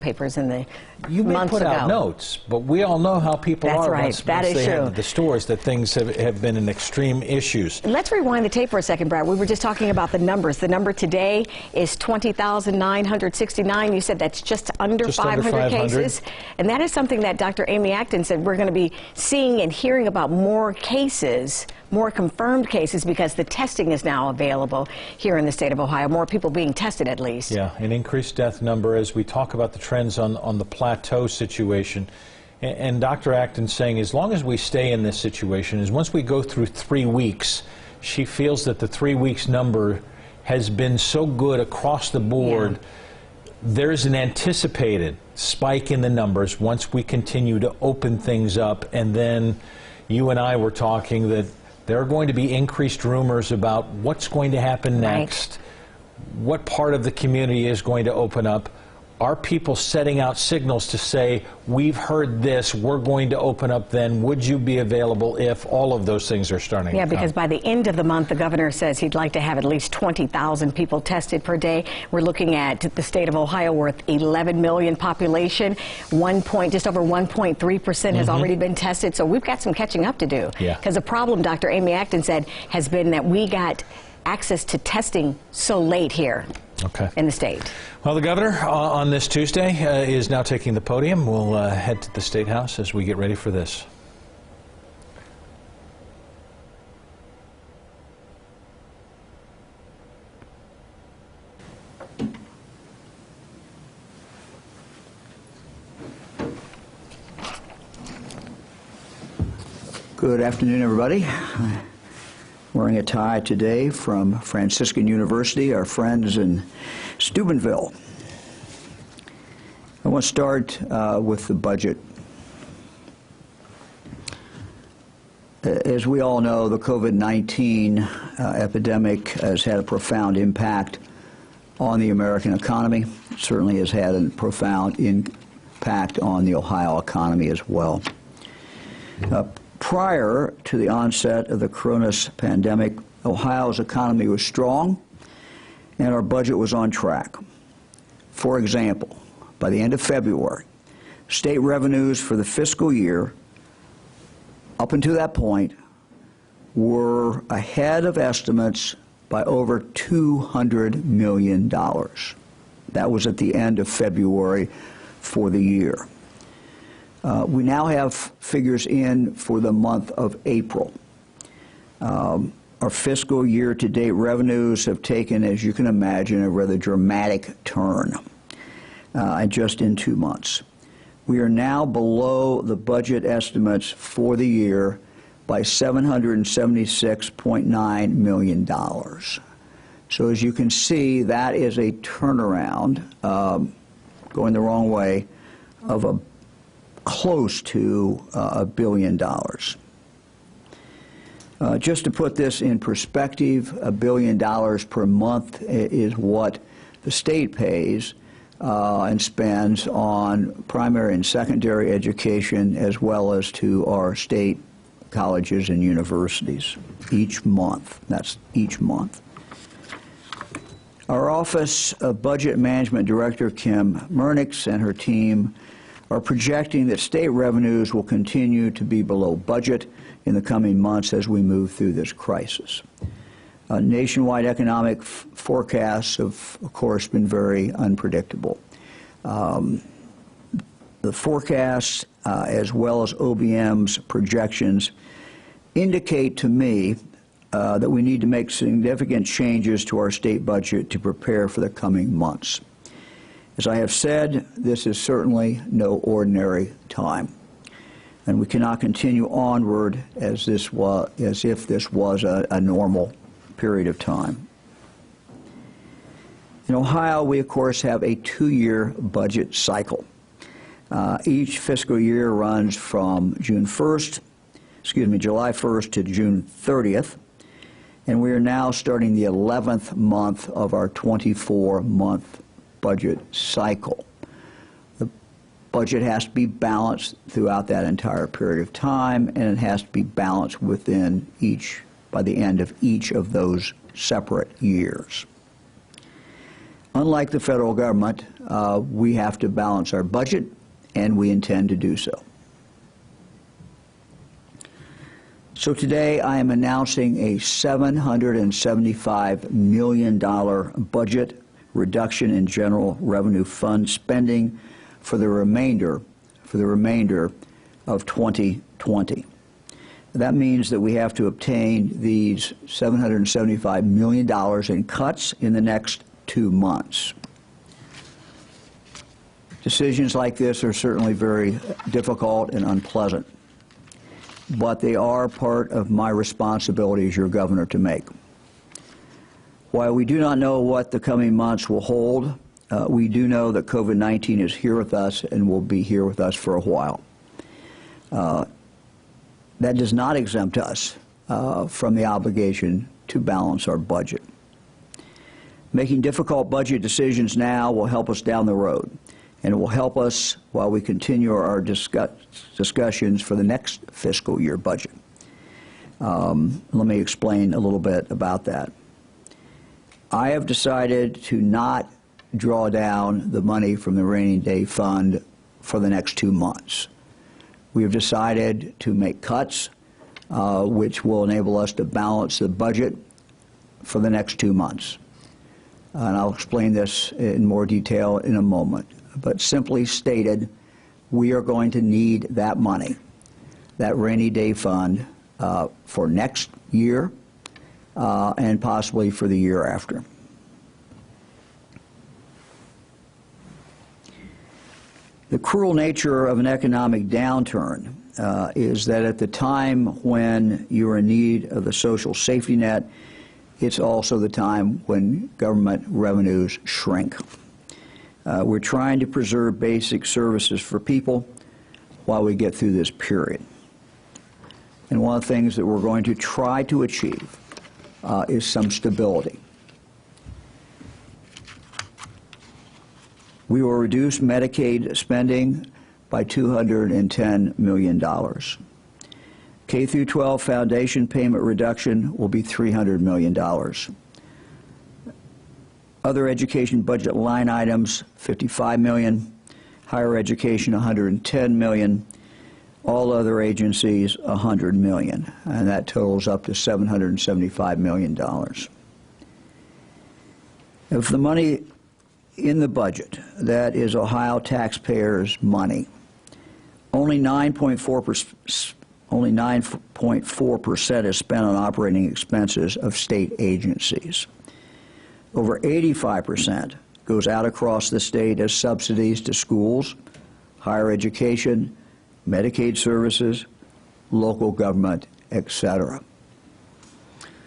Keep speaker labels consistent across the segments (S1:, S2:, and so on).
S1: newspapers in the
S2: You may
S1: months
S2: put
S1: ago.
S2: out notes, but we all know how people
S1: That's
S2: are
S1: right.
S2: once
S1: That is
S2: they head
S1: true.
S2: to the stores, that things have been in extreme issues.
S1: Let's rewind the tape for a second, Brad. We were just talking about the numbers. The number today is 20,969. You said that's just under 500 cases. And that is something that Dr. Amy Acton said we're going to be seeing and hearing about more cases, more confirmed cases, because the testing is now available here in the state of Ohio. More people being tested, at least.
S2: Yeah, an increased death number as we talk about the trends on the plateau situation. And Dr. Acton saying as long as we stay in this situation, is once we go through 3 weeks, she feels that the 3 weeks number has been so good across the board. Yeah. There's an anticipated spike in the numbers once we continue to open things up. And then you and I were talking that there are going to be increased rumors about what's going to happen next, what part of the community is going to open up. Are people setting out signals to say, we've heard this, we're going to open up then? Would you be available if all of those things are starting to come?
S1: Because by the end of the month, the governor says he'd like to have at least 20,000 people tested per day. We're looking at the state of Ohio with 11 million population. Just over 1.3% has already been tested. So we've got some catching up to do. Because the problem, Dr. Amy Acton said, has been that we got access to testing so late here in the state.
S2: Well, the governor on this Tuesday is now taking the podium. We'll head to the State House as we get ready for this.
S3: Good afternoon, everybody. Wearing a tie today from Franciscan University, our friends in Steubenville. I want to start with the budget. As we all know, the COVID-19 epidemic has had a profound impact on the American economy. It certainly has had a profound impact on the Ohio economy as well. Prior to the onset of the coronavirus pandemic, Ohio's economy was strong and our budget was on track. For example, by the end of February, state revenues for the fiscal year up until that point were ahead of estimates by over $200 million. That was at the end of February for the year. We now have figures in for the month of April. Our fiscal year-to-date revenues have taken, as you can imagine, a rather dramatic turn just in 2 months. We are now below the budget estimates for the year by $776.9 million. So as you can see, that is a turnaround going the wrong way of close to $1 billion. Just to put this in perspective, $1 billion per month is what the state pays and spends on primary and secondary education, as well as to our state colleges and universities each month. That's each month. Our Office of Budget Management Director, Kim Murnix, and her team are projecting that state revenues will continue to be below budget in the coming months as we move through this crisis. Nationwide economic forecasts have, of course, been very unpredictable. The forecasts, as well as OBM's projections, indicate to me that we need to make significant changes to our state budget to prepare for the coming months. As I have said, this is certainly no ordinary time, and we cannot continue onward as if this was a normal period of time. In Ohio, we of course have a 2-year budget cycle. Each fiscal year runs from July 1st to June 30th, and we are now starting the 11th month of our 24-month budget cycle. The budget has to be balanced throughout that entire period of time, and it has to be balanced by the end of each of those separate years. unlike the federal government, we have to balance our budget, and we intend to do so. So today I am announcing a $775 million budget reduction in general revenue fund spending for the remainder of 2020. That means that we have to obtain these $775 million in cuts in the next 2 months. Decisions like this are certainly very difficult and unpleasant, but they are part of my responsibility as your governor to make. While we do not know what the coming months will hold, we do know that COVID-19 is here with us and will be here with us for a while. That does not exempt us from the obligation to balance our budget. Making difficult budget decisions now will help us down the road, and it will help us while we continue our discussions for the next fiscal year budget. Let me explain a little bit about that. I have decided to not draw down the money from the rainy day fund for the next 2 months. We have decided to make cuts which will enable us to balance the budget for the next 2 months. And I'll explain this in more detail in a moment. But simply stated, we are going to need that money, that rainy day fund, for next year and possibly for the year after. The cruel nature of an economic downturn is that at the time when you are in need of the social safety net, it's also the time when government revenues shrink. We're trying to preserve basic services for people while we get through this period. And one of the things that we're going to try to achieve is some stability. We will reduce Medicaid spending by $210 million. K-12 foundation payment reduction will be $300 million. Other education budget line items, $55 million. Higher education, $110 million. All other agencies, $100 million. And that totals up to $775 million. If the money in the budget, that is Ohio taxpayers' money, only 9.4% is spent on operating expenses of state agencies. Over 85% goes out across the state as subsidies to schools, higher education, Medicaid services, local government, etc.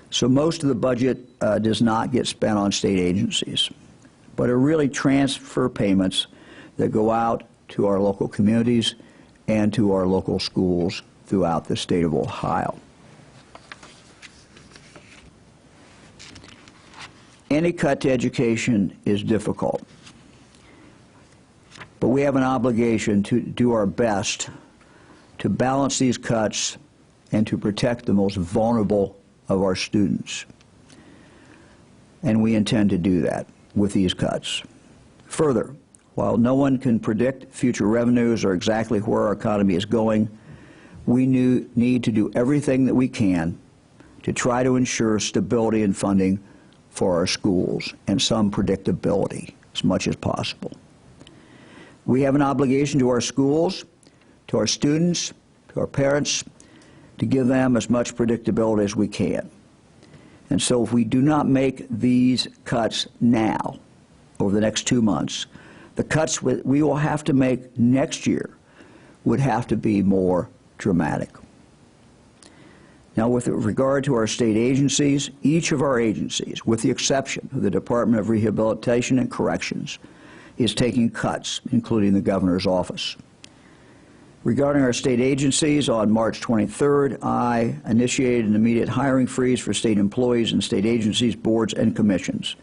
S3: So most of the budget does not get spent on state agencies, but are really transfer payments that go out to our local communities and to our local schools throughout the state of Ohio. Any cut to education is difficult, but we have an obligation to do our best to balance these cuts and to protect the most vulnerable of our students. And we intend to do that with these cuts. Further, while no one can predict future revenues or exactly where our economy is going, we need to do everything that we can to try to ensure stability in funding for our schools and some predictability as much as possible. We have an obligation to our schools, to our students, to our parents, to give them as much predictability as we can. And so if we do not make these cuts now, over the next 2 months, the cuts we will have to make next year would have to be more dramatic. Now, with regard to our state agencies, each of our agencies, with the exception of the Department of Rehabilitation and Corrections, is taking cuts, including the governor's office. Regarding our state agencies, on March 23rd, I initiated an immediate hiring freeze for state employees and state agencies, boards, and commissions.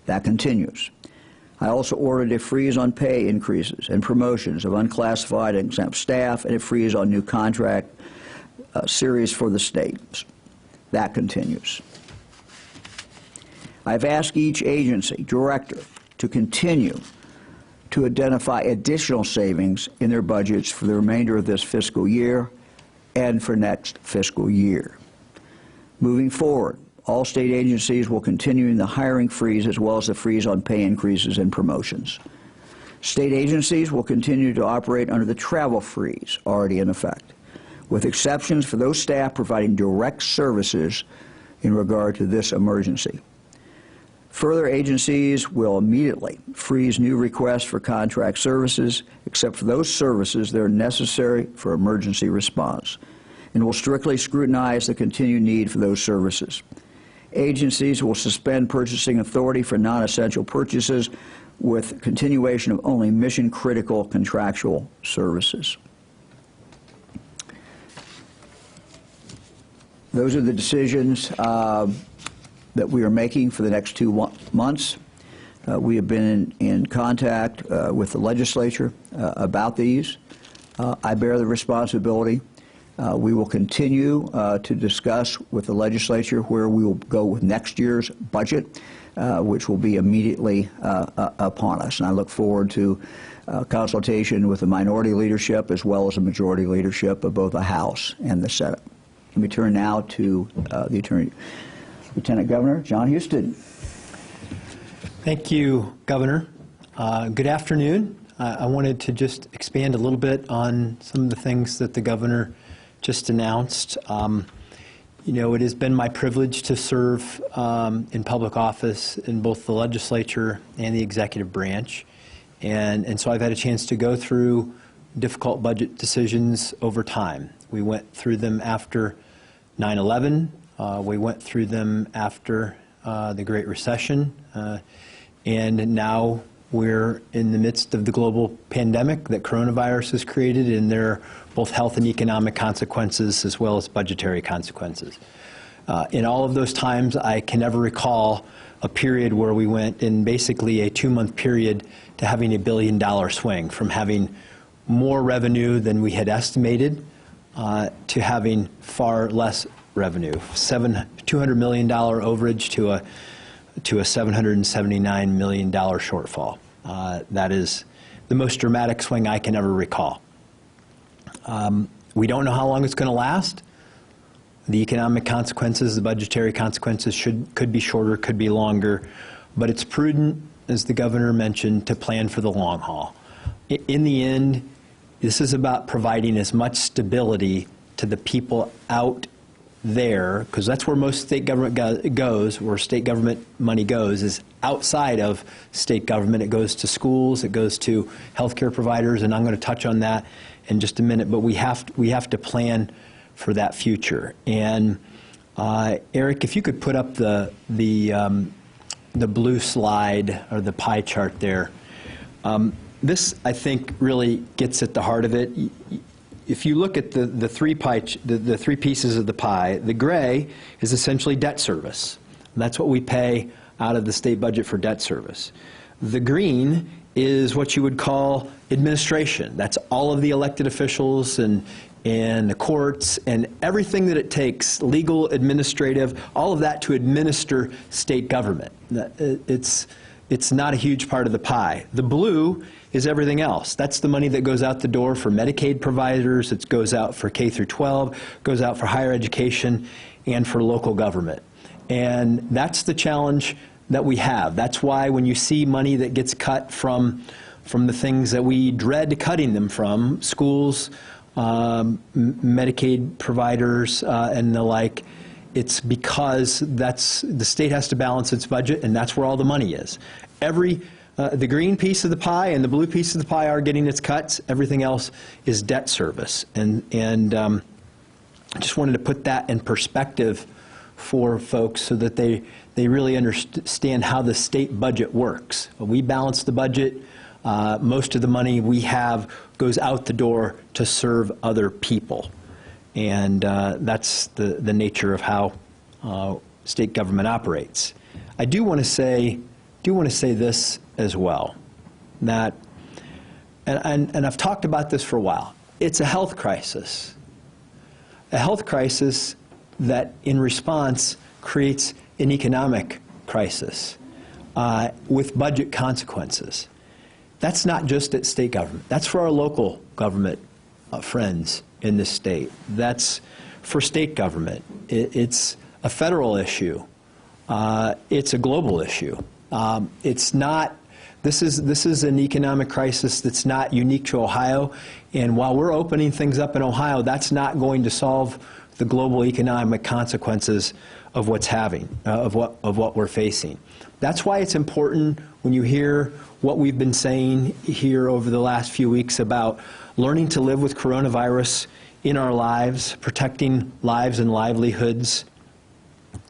S3: That continues. I also ordered a freeze on pay increases and promotions of unclassified and exempt staff, and a freeze on new contract series for the states. That continues. I've asked each agency director to continue to identify additional savings in their budgets for the remainder of this fiscal year and for next fiscal year. Moving forward, all state agencies will continue the hiring freeze as well as the freeze on pay increases and promotions. State agencies will continue to operate under the travel freeze already in effect, with exceptions for those staff providing direct services in regard to this emergency. Further, agencies will immediately freeze new requests for contract services, except for those services that are necessary for emergency response, and will strictly scrutinize the continued need for those services. Agencies will suspend purchasing authority for non-essential purchases with continuation of only mission-critical contractual services. Those are the decisions that we are making for the next 2 months. We have been in contact with the legislature about these. I bear the responsibility. We will continue to discuss with the legislature where we will go with next year's budget, which will be immediately upon us. And I look forward to consultation with the minority leadership as well as the majority leadership of both the House and the Senate. Let me turn now to the Lieutenant Governor John Houston.
S4: Thank you, Governor. Good afternoon. I wanted to just expand a little bit on some of the things that the Governor just announced. You know, it has been my privilege to serve in public office in both the legislature and the executive branch. And so I've had a chance to go through difficult budget decisions over time. We went through them after 9/11. We went through them after the Great Recession. And now we're in the midst of the global pandemic that coronavirus has created, and there are both health and economic consequences as well as budgetary consequences. In all of those times, I can never recall a period where we went in basically a 2-month period to having $1 billion swing, from having more revenue than we had estimated to having far less revenue, $200 million overage to a $779 million shortfall. That is the most dramatic swing I can ever recall. We don't know how long it's going to last. The economic consequences, the budgetary consequences could be shorter, could be longer, but it's prudent, as the Governor mentioned, to plan for the long haul. In the end, this is about providing as much stability to the people out there, because that's where most state government goes, where state government money goes, is outside of state government. It goes to schools, it goes to healthcare providers, and I'm going to touch on that in just a minute, but we have to plan for that future. And Eric, if you could put up the blue slide or the pie chart there. This, I think, really gets at the heart of it. If you look at the three pieces of the pie, the gray is essentially debt service. And that's what we pay out of the state budget for debt service. The green is what you would call administration. That's all of the elected officials and the courts and everything that it takes, legal, administrative, all of that to administer state government. It's not a huge part of the pie. The blue is everything else. That's the money that goes out the door for Medicaid providers, it goes out for K through 12, goes out for higher education, and for local government. And that's the challenge that we have. That's why when you see money that gets cut from the things that we dread cutting them from, schools, Medicaid providers, and the like, it's because the state has to balance its budget, and that's where all the money is. The green piece of the pie and the blue piece of the pie are getting its cuts. Everything else is debt service. And I just wanted to put that in perspective for folks so that they really understand how the state budget works. We balance the budget. Most of the money we have goes out the door to serve other people. And that's the nature of how state government operates. I do want to say this as well, that, and I've talked about this for a while, it's a health crisis. A health crisis that, in response, creates an economic crisis. with budget consequences. That's not just at state government. That's for our local government friends in this state. That's for state government. It's a federal issue. It's a global issue. It's not. This is an economic crisis that's not unique to Ohio. And while we're opening things up in Ohio, that's not going to solve the global economic consequences of what's of what we're facing. That's why it's important when you hear what we've been saying here over the last few weeks about learning to live with coronavirus in our lives, protecting lives and livelihoods,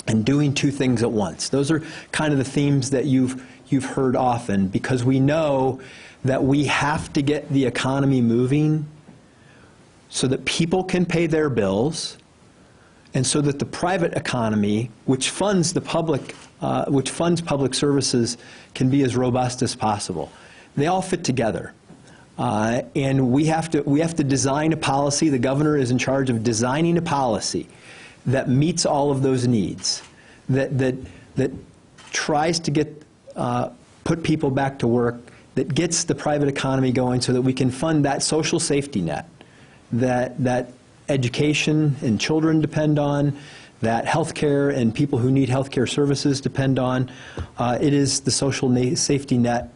S4: and doing two things at once. Those are kind of the themes that you've heard often, because we know that we have to get the economy moving so that people can pay their bills, and so that the private economy, which funds the public, which funds public services, can be as robust as possible. They all fit together, and we have to design a policy. The governor is in charge of designing a policy that meets all of those needs, that tries to get put people back to work, that gets the private economy going, so that we can fund that social safety net that education and children depend on, that healthcare and people who need healthcare services depend on. It is the social safety net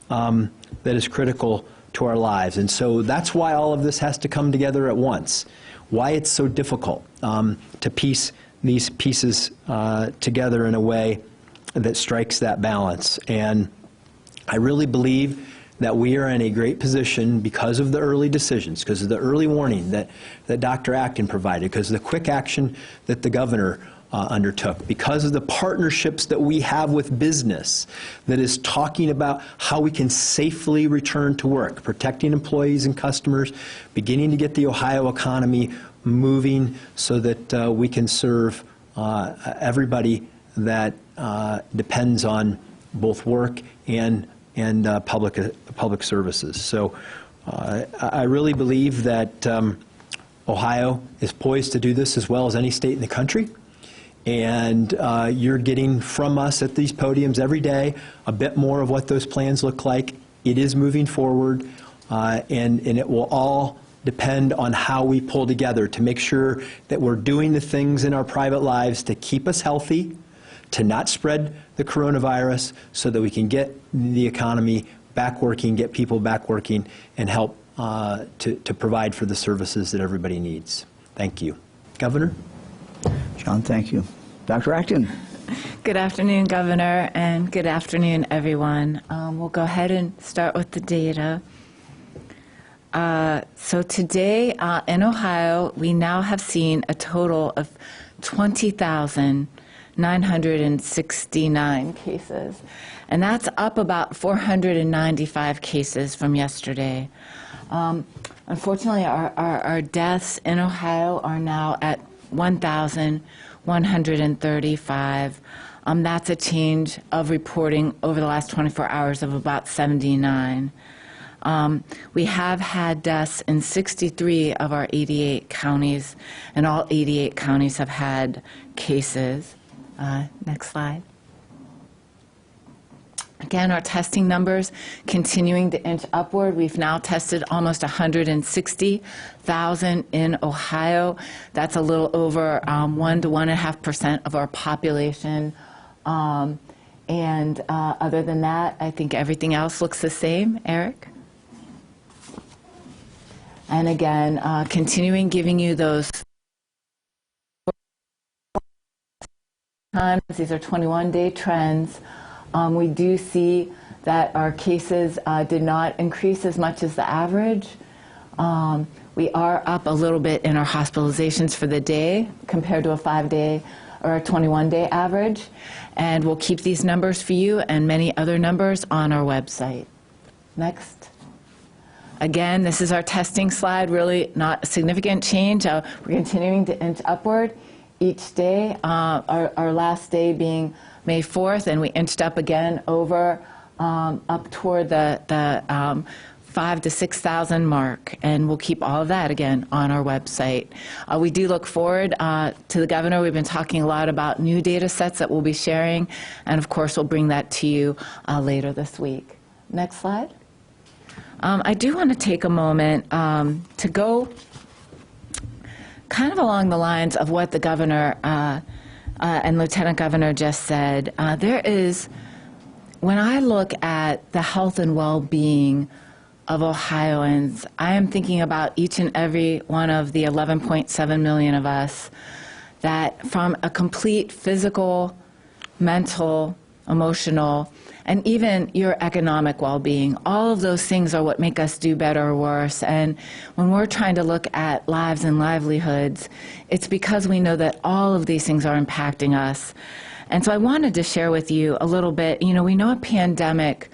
S4: that is critical to our lives. And so that's why all of this has to come together at once, why it's so difficult to piece these pieces together in a way that strikes that balance. And I really believe that we are in a great position because of the early decisions, because of the early warning that Dr. Acton provided, because of the quick action that the governor undertook, because of the partnerships that we have with business that is talking about how we can safely return to work, protecting employees and customers, beginning to get the Ohio economy moving so that we can serve everybody that depends on both work and public services. So I really believe that Ohio is poised to do this as well as any state in the country. And you're getting from us at these podiums every day a bit more of what those plans look like. It is moving forward, and it will all depend on how we pull together to make sure that we're doing the things in our private lives to keep us healthy, to not spread the coronavirus, so that we can get the economy back working, get people back working, and help to provide for the services that everybody needs. Thank you. Governor?
S3: John, thank you. Dr. Acton.
S5: Good afternoon, Governor, and good afternoon, everyone. We'll go ahead and start with the data. So today in Ohio, we now have seen a total of 20,969 cases, and that's up about 495 cases from yesterday. Unfortunately, our deaths in Ohio are now at 1,135. That's a change of reporting over the last 24 hours of about 79. We have had deaths in 63 of our 88 counties, and all 88 counties have had cases. Next slide. Again, our testing numbers continuing to inch upward. We've now tested almost 160,000 in Ohio. That's a little over 1 to 1.5% of our population. Other than that, I think everything else looks the same. Eric? And again, continuing giving you those times. These are 21-day trends. We do see that our cases did not increase as much as the average. We are up a little bit in our hospitalizations for the day compared to a 5-day or a 21-day average. And we'll keep these numbers for you and many other numbers on our website. Next. Again, this is our testing slide, really not a significant change. We're continuing to inch upward each day, our last day being May 4th, and we inched up again over up toward the 5,000 to 6,000 mark, and we'll keep all of that, again, on our website. We do look forward to the governor. We've been talking a lot about new data sets that we'll be sharing, and of course, we'll bring that to you later this week. Next slide. I do want to take a moment to go kind of along the lines of what the governor and Lieutenant Governor just said. When I look at the health and well-being of Ohioans, I am thinking about each and every one of the 11.7 million of us that from a complete physical, mental, emotional, and even your economic well-being, all of those things are what make us do better or worse. And when we're trying to look at lives and livelihoods, it's because we know that all of these things are impacting us. And so I wanted to share with you a little bit. You know, we know a pandemic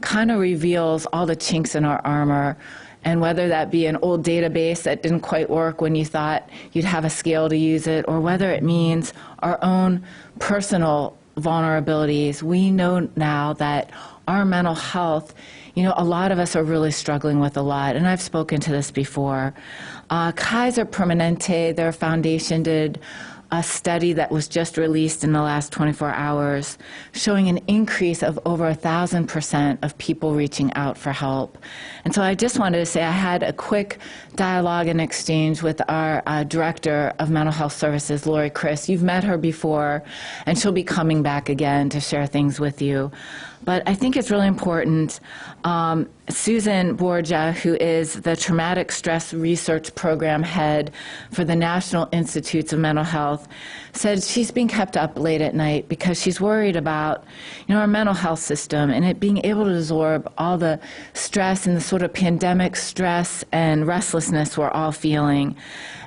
S5: kind of reveals all the chinks in our armor, and whether that be an old database that didn't quite work when you thought you'd have a scale to use it, or whether it means our own personal vulnerabilities. We know now that our mental health, you know, a lot of us are really struggling with a lot, and I've spoken to this before. Kaiser Permanente, their foundation, did a study that was just released in the last 24 hours showing an increase of over 1,000% of people reaching out for help. And so I just wanted to say I had a quick dialogue and exchange with our Director of Mental Health Services, Lori Chris. You've met her before, and she'll be coming back again to share things with you. But I think it's really important. Susan Borgia, who is the Traumatic Stress Research Program head for the National Institutes of Mental Health, said she's being kept up late at night because she's worried about, you know, our mental health system and it being able to absorb all the stress and the sort of pandemic stress and restlessness we're all feeling.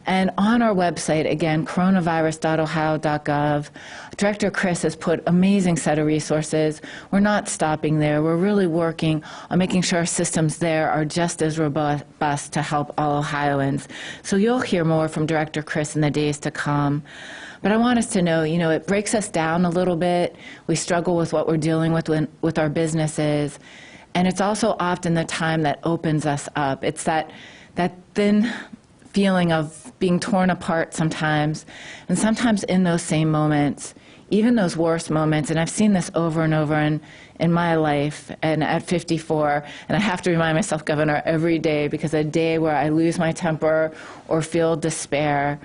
S5: And on our website, again, coronavirus.ohio.gov, Director Chris has put amazing set of resources. We're not stopping there. We're really working on making sure our systems there are just as robust to help all Ohioans. So you'll hear more from Director Chris in the days to come. But I want us to know, you know, it breaks us down a little bit. We struggle with what we're dealing with our businesses. And it's also often the time that opens us up. It's that thin feeling of being torn apart sometimes, and sometimes in those same moments, even those worst moments, and I've seen this over and over in my life, and at 54, and I have to remind myself, Governor, every day, because a day where I lose my temper or feel despair,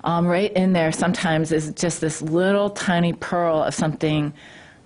S5: right in there sometimes is just this little tiny pearl of something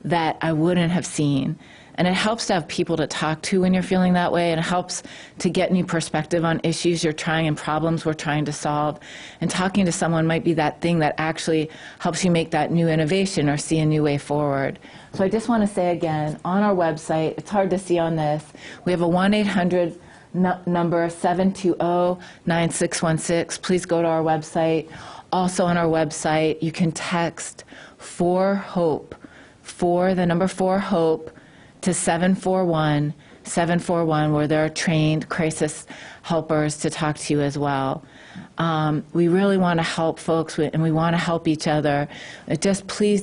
S5: that I wouldn't have seen. And it helps to have people to talk to when you're feeling that way. And it helps to get new perspective on issues you're trying and problems we're trying to solve. And talking to someone might be that thing that actually helps you make that new innovation or see a new way forward. So I just want to say again, on our website, it's hard to see on this, we have a 1-800 number, 720-9616. Please go to our website. Also on our website, you can text 4HOPE, the number 4HOPE, to 741-741, where there are trained crisis helpers to talk to you as well. We really want to help folks, and we want to help each other. Just please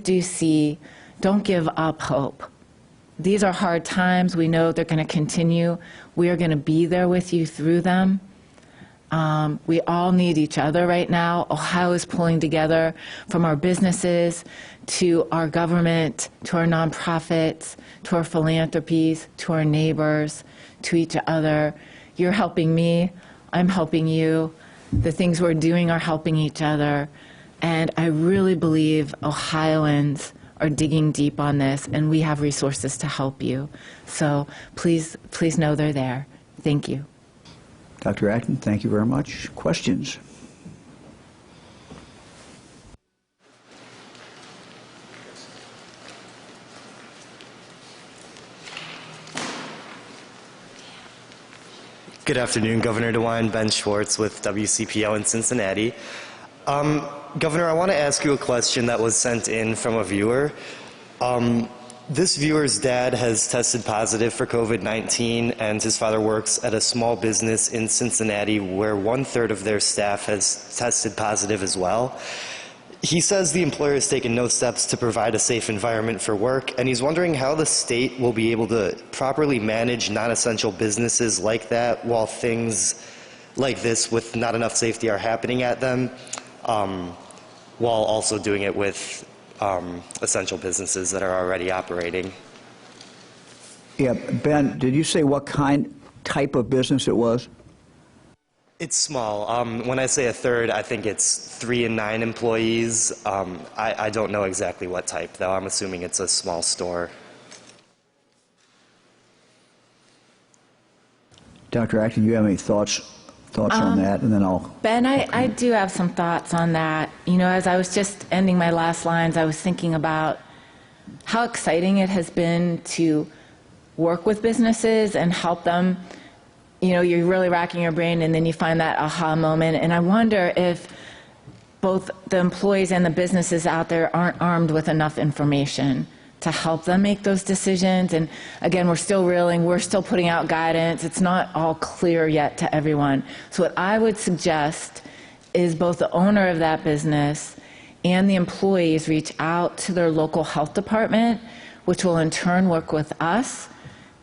S5: don't give up hope. These are hard times. We know they're going to continue. We are going to be there with you through them. We all need each other right now. Ohio is pulling together, from our businesses to our government, to our nonprofits, to our philanthropies, to our neighbors, to each other. You're helping me. I'm helping you. The things we're doing are helping each other. And I really believe Ohioans are digging deep on this, and we have resources to help you. So please know they're there. Thank you.
S3: Dr. Acton, thank you very much. Questions?
S6: Good afternoon, Governor DeWine. Ben Schwartz with WCPO in Cincinnati. Governor, I want to ask you a question that was sent in from a viewer. This viewer's dad has tested positive for COVID-19, and his father works at a small business in Cincinnati where 1/3 of their staff has tested positive as well. he says the employer has taken no steps to provide a safe environment for work, and he's wondering how the state will be able to properly manage non-essential businesses like that while things like this with not enough safety are happening at them, while also doing it with essential businesses that are already operating.
S3: Yeah, Ben, did you say what type of business it was?
S6: It's small. When I say a third, I think it's 3 and 9 employees. I don't know exactly what type, though. I'm assuming it's a small store.
S3: Dr. Acton, do you have any thoughts on that? And then I'll...
S5: Ben, I do have some thoughts on that. You know, as I was just ending my last lines, I was thinking about how exciting it has been to work with businesses and help them. You know, you're really racking your brain, and then you find that aha moment. And I wonder if both the employees and the businesses out there aren't armed with enough information to help them make those decisions. And again, we're still reeling, we're still putting out guidance. It's not all clear yet to everyone. So what I would suggest is both the owner of that business and the employees reach out to their local health department, which will in turn work with us,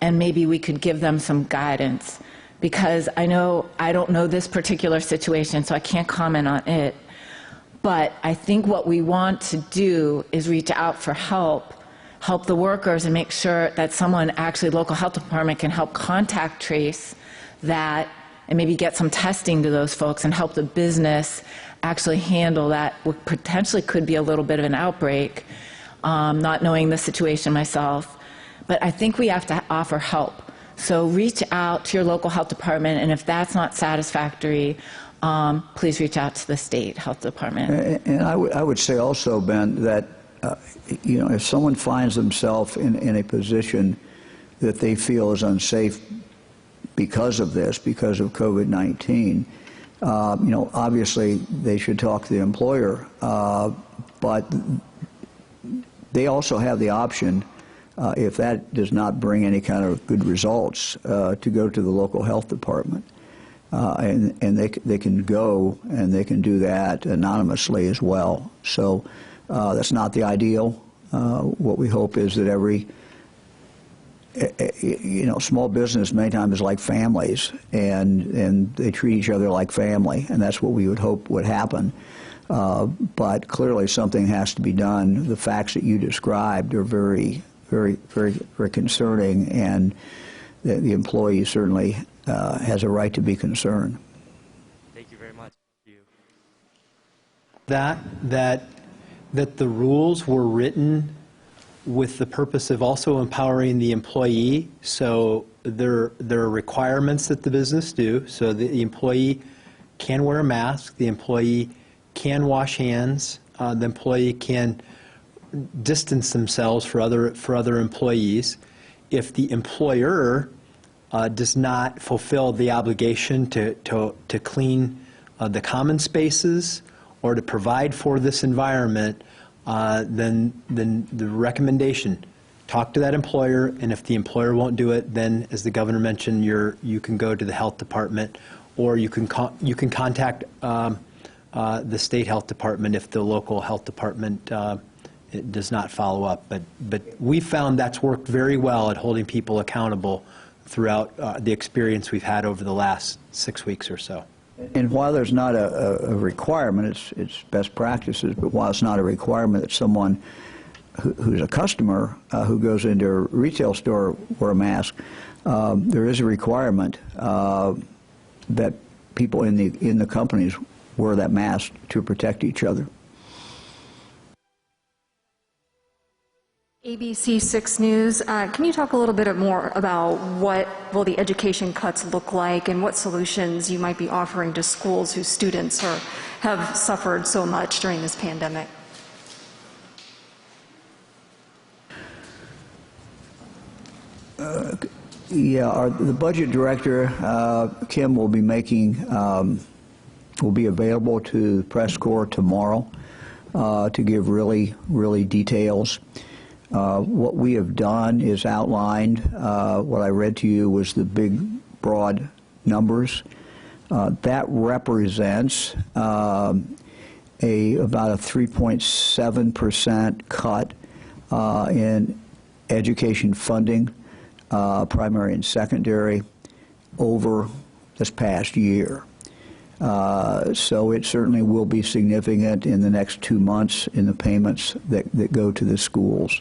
S5: and maybe we could give them some guidance. Because I don't know this particular situation, so I can't comment on it. But I think what we want to do is reach out for help the workers, and make sure that someone, actually local health department, can help contact trace that and maybe get some testing to those folks and help the business actually handle that what potentially could be a little bit of an outbreak, not knowing the situation myself. But I think we have to offer help. So reach out to your local health department, and if that's not satisfactory, please reach out to the state health department.
S3: And I would say also, Ben, that you know, if someone finds themselves in a position that they feel is unsafe because of this, because of COVID-19, you know, obviously they should talk to the employer, but they also have the option, if that does not bring any kind of good results, to go to the local health department. And they can go and they can do that anonymously as well. So that's not the ideal. What we hope is that every, you know, small business many times is like families, and they treat each other like family, and that's what we would hope would happen. But clearly something has to be done. The facts that you described are very, very, very, very concerning, and the employee certainly has a right to be concerned.
S6: Thank you very much. Thank
S4: That the rules were written with the purpose of also empowering the employee. So there are requirements that the business do. So the employee can wear a mask, the employee can wash hands, the employee can distance themselves for other employees. If the employer does not fulfill the obligation to clean the common spaces or to provide for this environment, then the recommendation, talk to that employer, and if the employer won't do it, then, as the governor mentioned, you can go to the health department, or you can contact the state health department if the local health department it does not follow up. But we found that's worked very well at holding people accountable throughout the experience we've had over the last 6 weeks or so.
S3: And while there's not a requirement, it's best practices, but while it's not a requirement that someone who's a customer who goes into a retail store wear a mask, there is a requirement that people in the companies wear that mask to protect each other.
S7: ABC 6 News, can you talk a little bit more about what will the education cuts look like and what solutions you might be offering to schools whose students have suffered so much during this pandemic?
S3: The budget director, Kim, will be will be available to the press corps tomorrow to give really details. What we have done is outlined, what I read to you was the big, broad numbers. That represents about a 3.7% cut in education funding, primary and secondary, over this past year. So it certainly will be significant in the next 2 months in the payments that go to the schools.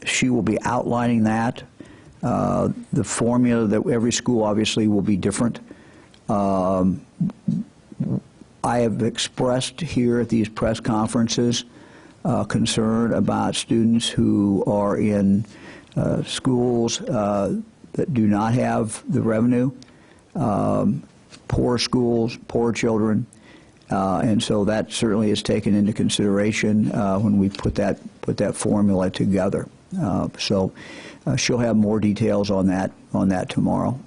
S3: She will be outlining that. The formula that every school obviously will be different. I have expressed here at these press conferences concern about students who are in schools that do not have the revenue, poor schools, poor children, and so that certainly is taken into consideration when we put that formula together. So she'll have more details on that tomorrow.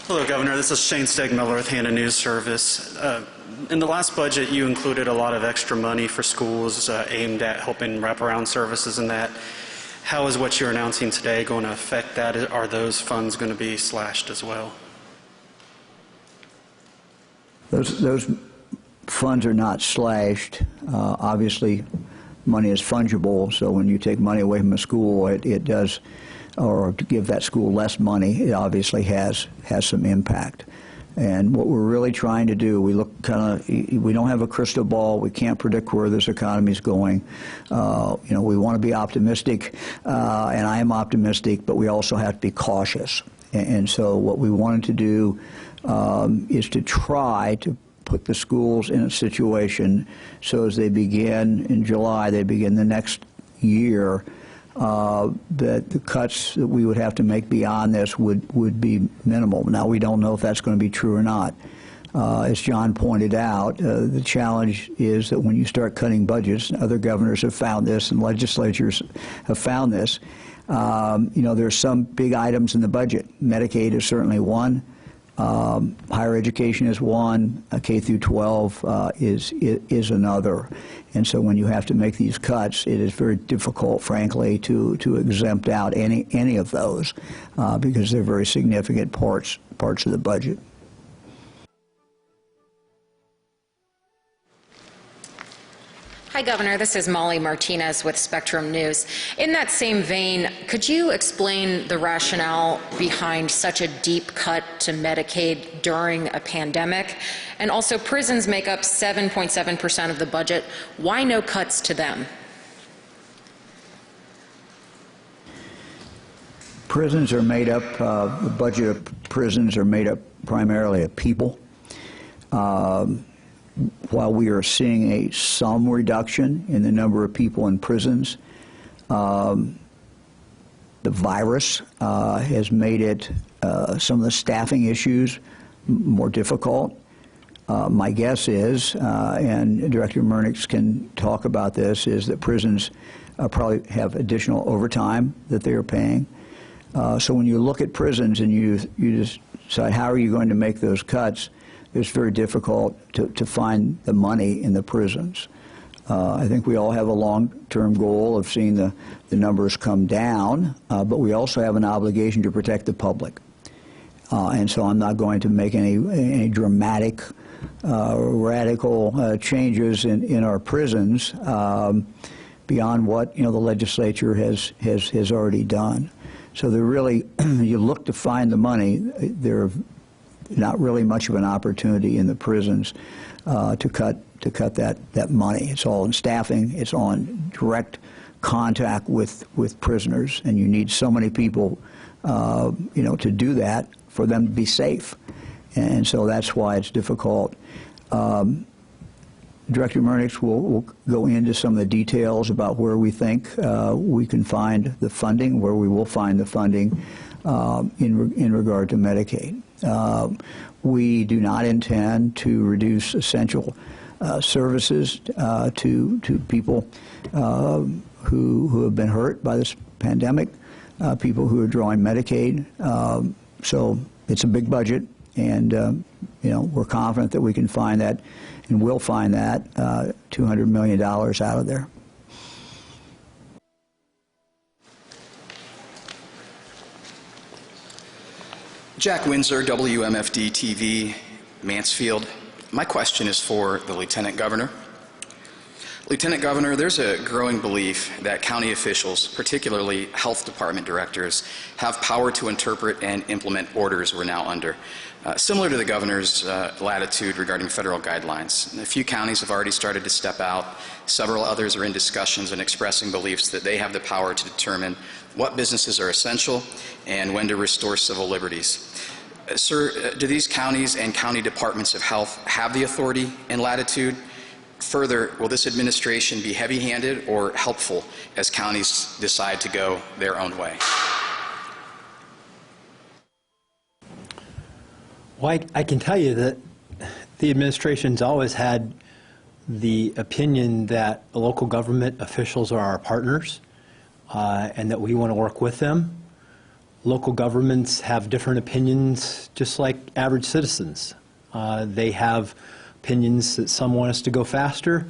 S8: Hello, Governor. This is Shane Stegmiller with Hannah News Service. In the last budget, you included a lot of extra money for schools aimed at helping wraparound services and that. How is what you're announcing today going to affect that? Are those funds going to be slashed as well?
S3: Those funds are not slashed. Obviously, money is fungible, so when you take money away from a school, it does, or to give that school less money, it obviously has some impact. And what we're really trying to do, we don't have a crystal ball. We can't predict where this economy is going. We want to be optimistic, and I am optimistic, but we also have to be cautious. And so what we wanted to do is to try to put the schools in a situation so as they begin in July, they begin the next year, that the cuts that we would have to make beyond this would be minimal. Now, we don't know if that's going to be true or not. As John pointed out, the challenge is that when you start cutting budgets, and other governors have found this and legislatures have found this, there's some big items in the budget. Medicaid is certainly one. Higher education is one. K through 12 is another. And so when you have to make these cuts, it is very difficult, frankly, to exempt out any of those because they're very significant parts of the budget.
S9: Hi, Governor. This is Molly Martinez with Spectrum News. In that same vein, could you explain the rationale behind such a deep cut to Medicaid during a pandemic? And also, prisons make up 7.7% of the budget. Why no cuts to them?
S3: Prisons are made up, the budget of prisons are made up primarily of people. While we are seeing some reduction in the number of people in prisons, the virus has made it some of the staffing issues more difficult. My guess is, and Director Murnix can talk about this, is that prisons probably have additional overtime that they are paying. So when you look at prisons and you just decide how are you going to make those cuts, it's very difficult to find the money in the prisons. I think we all have a long-term goal of seeing the numbers come down, but we also have an obligation to protect the public. And so I'm not going to make any dramatic, radical changes in our prisons beyond what the legislature has already done. So they're really, you look to find the money, there not really much of an opportunity in the prisons to cut that money. It's all in staffing. It's on direct contact with prisoners, and you need so many people, to do that for them to be safe, and so that's why it's difficult. Director Murnix will go into some of the details about where we think we can find the funding, where we will find the funding in regard to Medicaid. We do not intend to reduce essential services to people who have been hurt by this pandemic, people who are drawing Medicaid. So it's a big budget, and we're confident that we can find that, and will find that $200 million out of there.
S10: Jack Windsor, WMFD TV. Mansfield. My question is for the Lieutenant Governor. Lieutenant Governor, there's a growing belief that county officials, particularly health department directors, have power to interpret and implement orders we're now under, similar to the governor's latitude regarding federal guidelines. A few counties have already started to step out. Several others are in discussions and expressing beliefs that they have the power to determine what businesses are essential and when to restore civil liberties. Sir, do these counties and county departments of health have the authority and latitude? Further, will this administration be heavy-handed or helpful as counties decide to go their own way?
S4: Well, I can tell you that the administration's always had the opinion that local government officials are our partners and that we want to work with them. Local governments have different opinions, just like average citizens. They have opinions that some want us to go faster,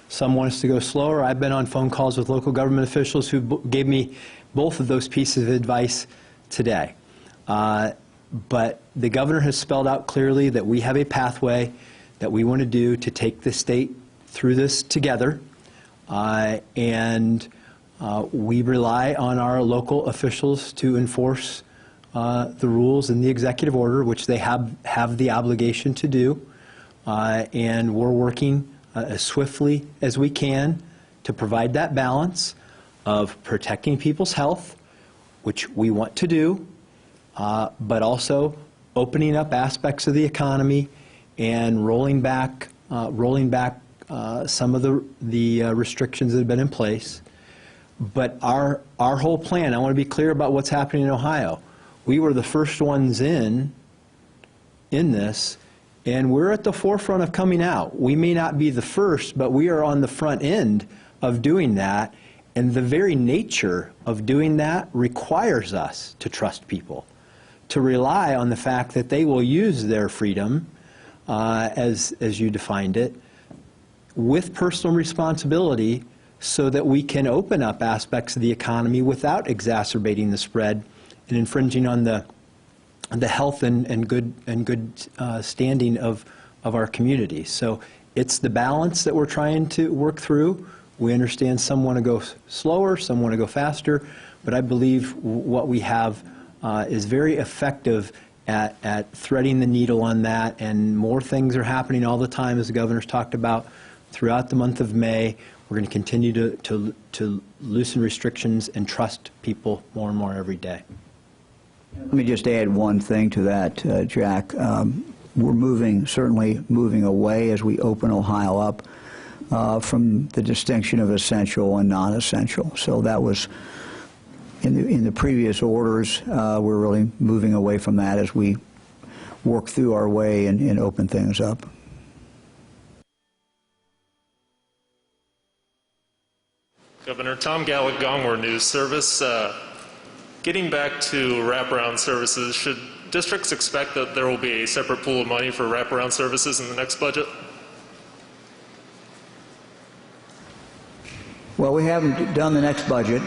S4: some want us to go slower. I've been on phone calls with local government officials who gave me both of those pieces of advice today. But the governor has spelled out clearly that we have a pathway that we want to do to take the state through this together. And we rely on our local officials to enforce the rules in the executive order, which they have the obligation to do. And we're working as swiftly as we can to provide that balance of protecting people's health, which we want to do, but also opening up aspects of the economy and rolling back some of the restrictions that have been in place. But our whole plan, I want to be clear about what's happening in Ohio. We were the first ones in this, and we're at the forefront of coming out. We may not be the first, but we are on the front end of doing that, and the very nature of doing that requires us to trust people, to rely on the fact that they will use their freedom, as you defined it, with personal responsibility so that we can open up aspects of the economy without exacerbating the spread and infringing on the health and good standing of our community. So it's the balance that we're trying to work through. We understand some want to go slower, some want to go faster, but I believe what we have is very effective at threading the needle on that, and more things are happening all the time, as the governor's talked about throughout the month of May. We're going to continue to loosen restrictions and trust people more and more every day.
S3: Let me just add one thing to that, Jack. We're certainly moving away as we open Ohio up from the distinction of essential and non-essential. So that was in the previous orders. We're really moving away from that as we work through our way and open things up.
S11: Governor Tom Gallick, Gongwer News Service. Getting back to wraparound services, should districts expect that there will be a separate pool of money for wraparound services in the next budget?
S3: Well, we haven't done the next budget,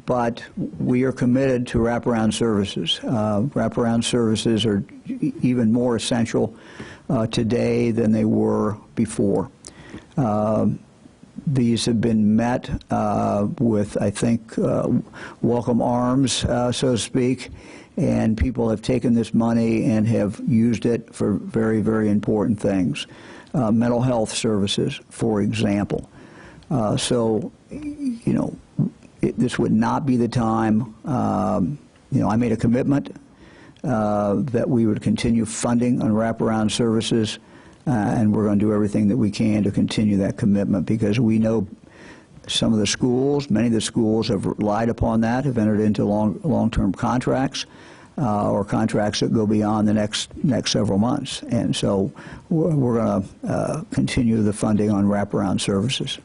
S3: but we are committed to wraparound services. Wraparound services are even more essential today than they were before. These have been met with, I think, welcome arms, so to speak, and people have taken this money and have used it for very, very important things. Mental health services, for example. So, you know, this would not be the time. You know, I made a commitment that we would continue funding on wraparound services. And we're going to do everything that we can to continue that commitment, because we know some of the schools, many of the schools have relied upon that, have entered into long-term contracts or contracts that go beyond the next several months. And so we're going to continue the funding on wraparound services.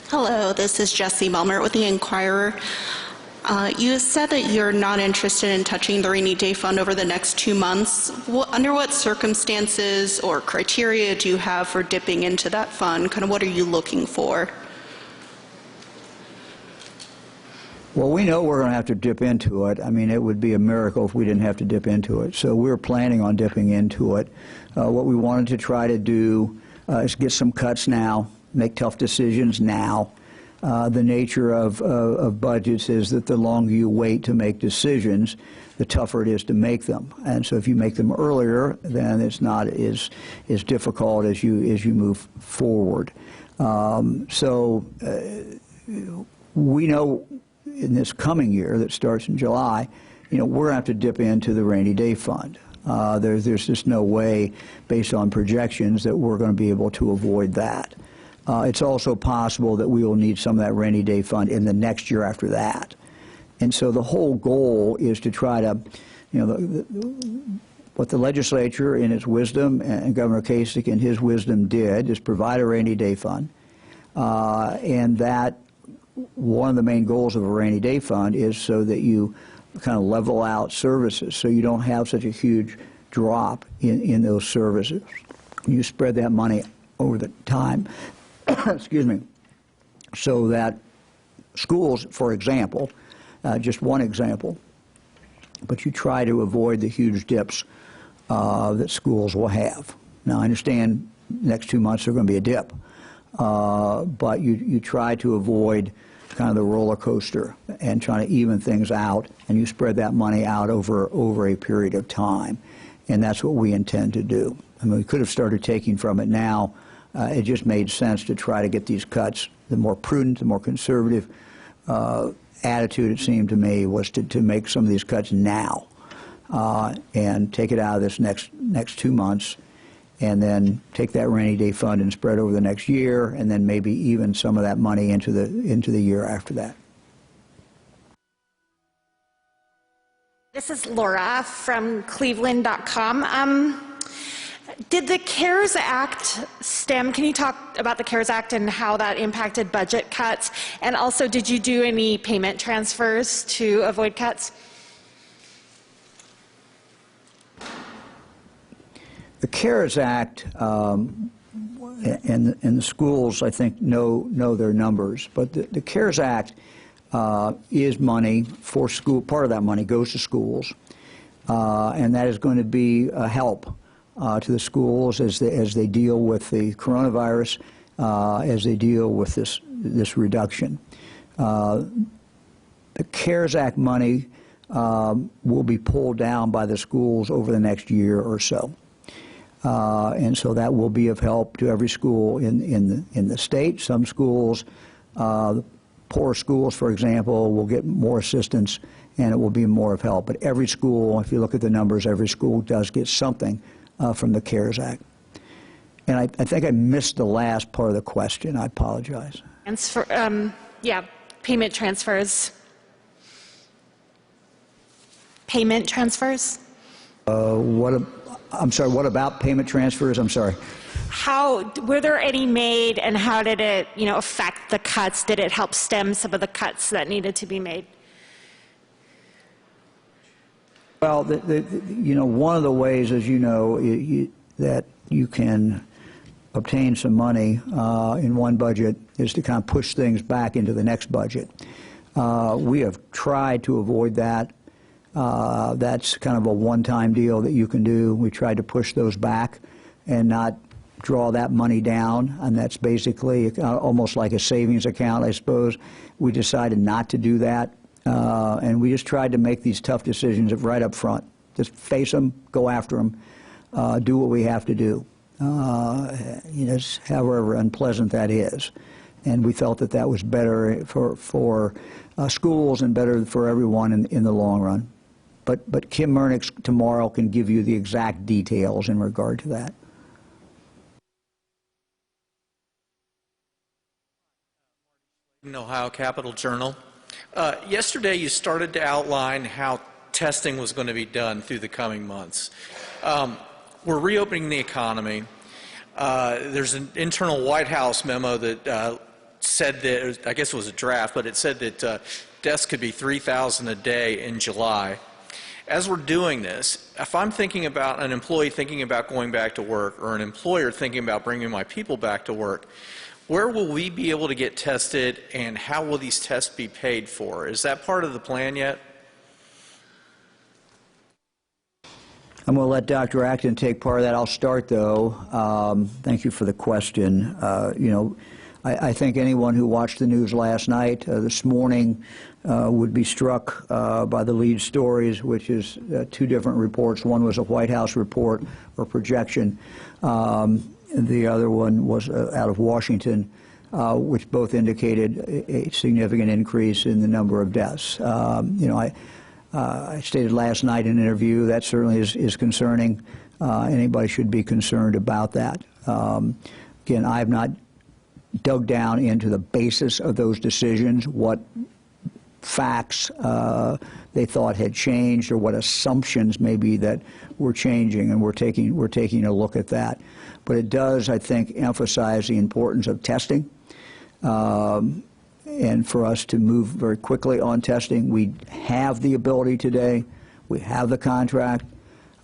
S12: Hello, this is Jessie Melmer with the Inquirer. You said that you're not interested in touching the rainy day fund over the next 2 months. Under what circumstances or criteria do you have for dipping into that fund? Kind of what are you looking for?
S3: Well, we know we're going to have to dip into it. I mean, it would be a miracle if we didn't have to dip into it. So we're planning on dipping into it. What we wanted to try to do is get some cuts now, make tough decisions now. The nature of budgets is that the longer you wait to make decisions, the tougher it is to make them. And so if you make them earlier, then it's not as difficult as you move forward. We know in this coming year that starts in July, we're going to have to dip into the rainy day fund. There's just no way, based on projections, that we're going to be able to avoid that. It's also possible that we will need some of that rainy day fund in the next year after that. And so the whole goal is to try to, what the legislature in its wisdom and Governor Kasich in his wisdom did is provide a rainy day fund. And that one of the main goals of a rainy day fund is so that you kind of level out services, so you don't have such a huge drop in those services. You spread that money over the time, excuse me, so that schools, for example, just one example, but you try to avoid the huge dips that schools will have. Now, I understand next 2 months are going to be a dip, but you try to avoid kind of the roller coaster and trying to even things out, and you spread that money out over a period of time. And that's what we intend to do. I mean, we could have started taking from it now. It just made sense to try to get these cuts. The more prudent, the more conservative attitude, it seemed to me, was to make some of these cuts now and take it out of this next 2 months, and then take that rainy day fund and spread over the next year, and then maybe even some of that money into the year after that.
S13: This is Laura from Cleveland.com. Did the CARES Act stem? Can you talk about the CARES Act and how that impacted budget cuts? And also, did you do any payment transfers to avoid cuts?
S3: The CARES Act and the schools, I think, know their numbers, but the CARES Act is money for school. Part of that money goes to schools, and that is going to be a help to the schools as they deal with the coronavirus, as they deal with this reduction. The CARES Act money will be pulled down by the schools over the next year or so. And so that will be of help to every school in the state. Some schools, poor schools, for example, will get more assistance, and it will be more of help. But every school, if you look at the numbers, every school does get something from the CARES Act. And I think I missed the last part of the question. I apologize.
S13: Yeah, payment transfers. Payment transfers?
S3: I'm sorry, what about payment transfers? I'm sorry.
S13: Were there any made, and how did it, affect the cuts? Did it help stem some of the cuts that needed to be made?
S3: Well, one of the ways, as you know, that you can obtain some money in one budget is to kind of push things back into the next budget. We have tried to avoid that. That's kind of a one-time deal that you can do. We tried to push those back and not draw that money down, and that's basically almost like a savings account, I suppose. We decided not to do that, and we just tried to make these tough decisions right up front. Just face them, go after them, do what we have to do, however unpleasant that is. And we felt that that was better for schools and better for everyone in the long run. But Kim Murnix tomorrow can give you the exact details in regard to that.
S14: Ohio Capital Journal. Yesterday you started to outline how testing was going to be done through the coming months. We're reopening the economy. There's an internal White House memo that said that, I guess it was a draft, but it said that deaths could be 3,000 a day in July. As we're doing this, if I'm thinking about an employee thinking about going back to work, or an employer thinking about bringing my people back to work, where will we be able to get tested, and how will these tests be paid for? Is that part of the plan yet?
S3: I'm going to let Dr. Acton take part of that. I'll start, though. Thank you for the question. I think anyone who watched the news last night, this morning, would be struck by the lead stories, which is two different reports. One was a White House report or projection. The other one was out of Washington, which both indicated a significant increase in the number of deaths. I stated last night in an interview that certainly is concerning. Anybody should be concerned about that. Again, I have not dug down into the basis of those decisions, what facts they thought had changed, or what assumptions maybe that were changing, and we're taking a look at that. But it does, I think, emphasize the importance of testing. And for us to move very quickly on testing. We have the ability today. We have the contract.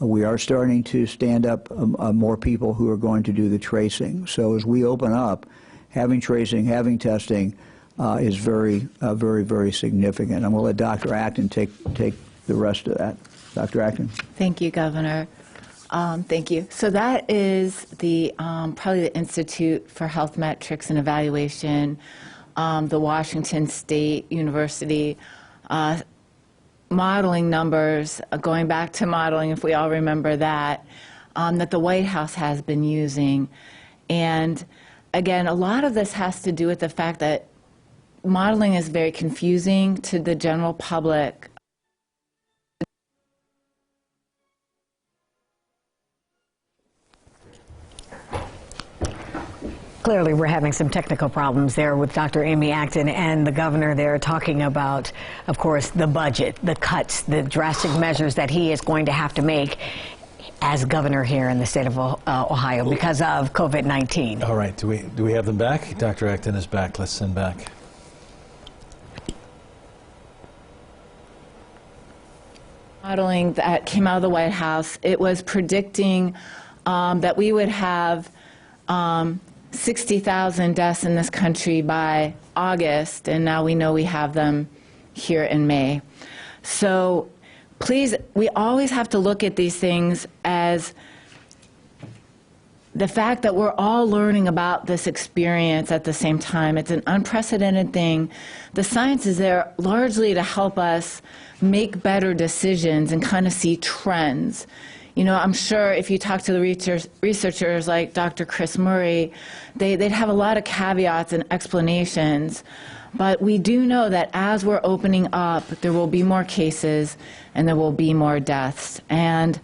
S3: We are starting to stand up more people who are going to do the tracing. So as we open up, having tracing, having testing is very, very significant. I'm going to let Dr. Acton take the rest of that. Dr. Acton.
S5: Thank you, Governor. Thank you. So that is the probably the Institute for Health Metrics and Evaluation, the Washington State University modeling numbers, going back to modeling, if we all remember that, that the White House has been using. And again, a lot of this has to do with the fact that modeling is very confusing to the general public.
S1: Clearly, we're having some technical problems there with Dr. Amy Acton and the governor there talking about, of course, the budget, the cuts, the drastic measures that he is going to have to make as governor here in the state of Ohio because of COVID-19.
S2: All right. Do we have them back? Dr. Acton is back. Let's send back.
S5: Modeling that came out of the White House, it was predicting that we would have 60,000 deaths in this country by August, and now we know we have them here in May. So please, we always have to look at these things as the fact that we're all learning about this experience at the same time. It's an unprecedented thing. The science is there largely to help us make better decisions and kind of see trends. You know, I'm sure if you talk to the researchers like Dr. Chris Murray, they'd have a lot of caveats and explanations. But we do know that as we're opening up, there will be more cases and there will be more deaths. And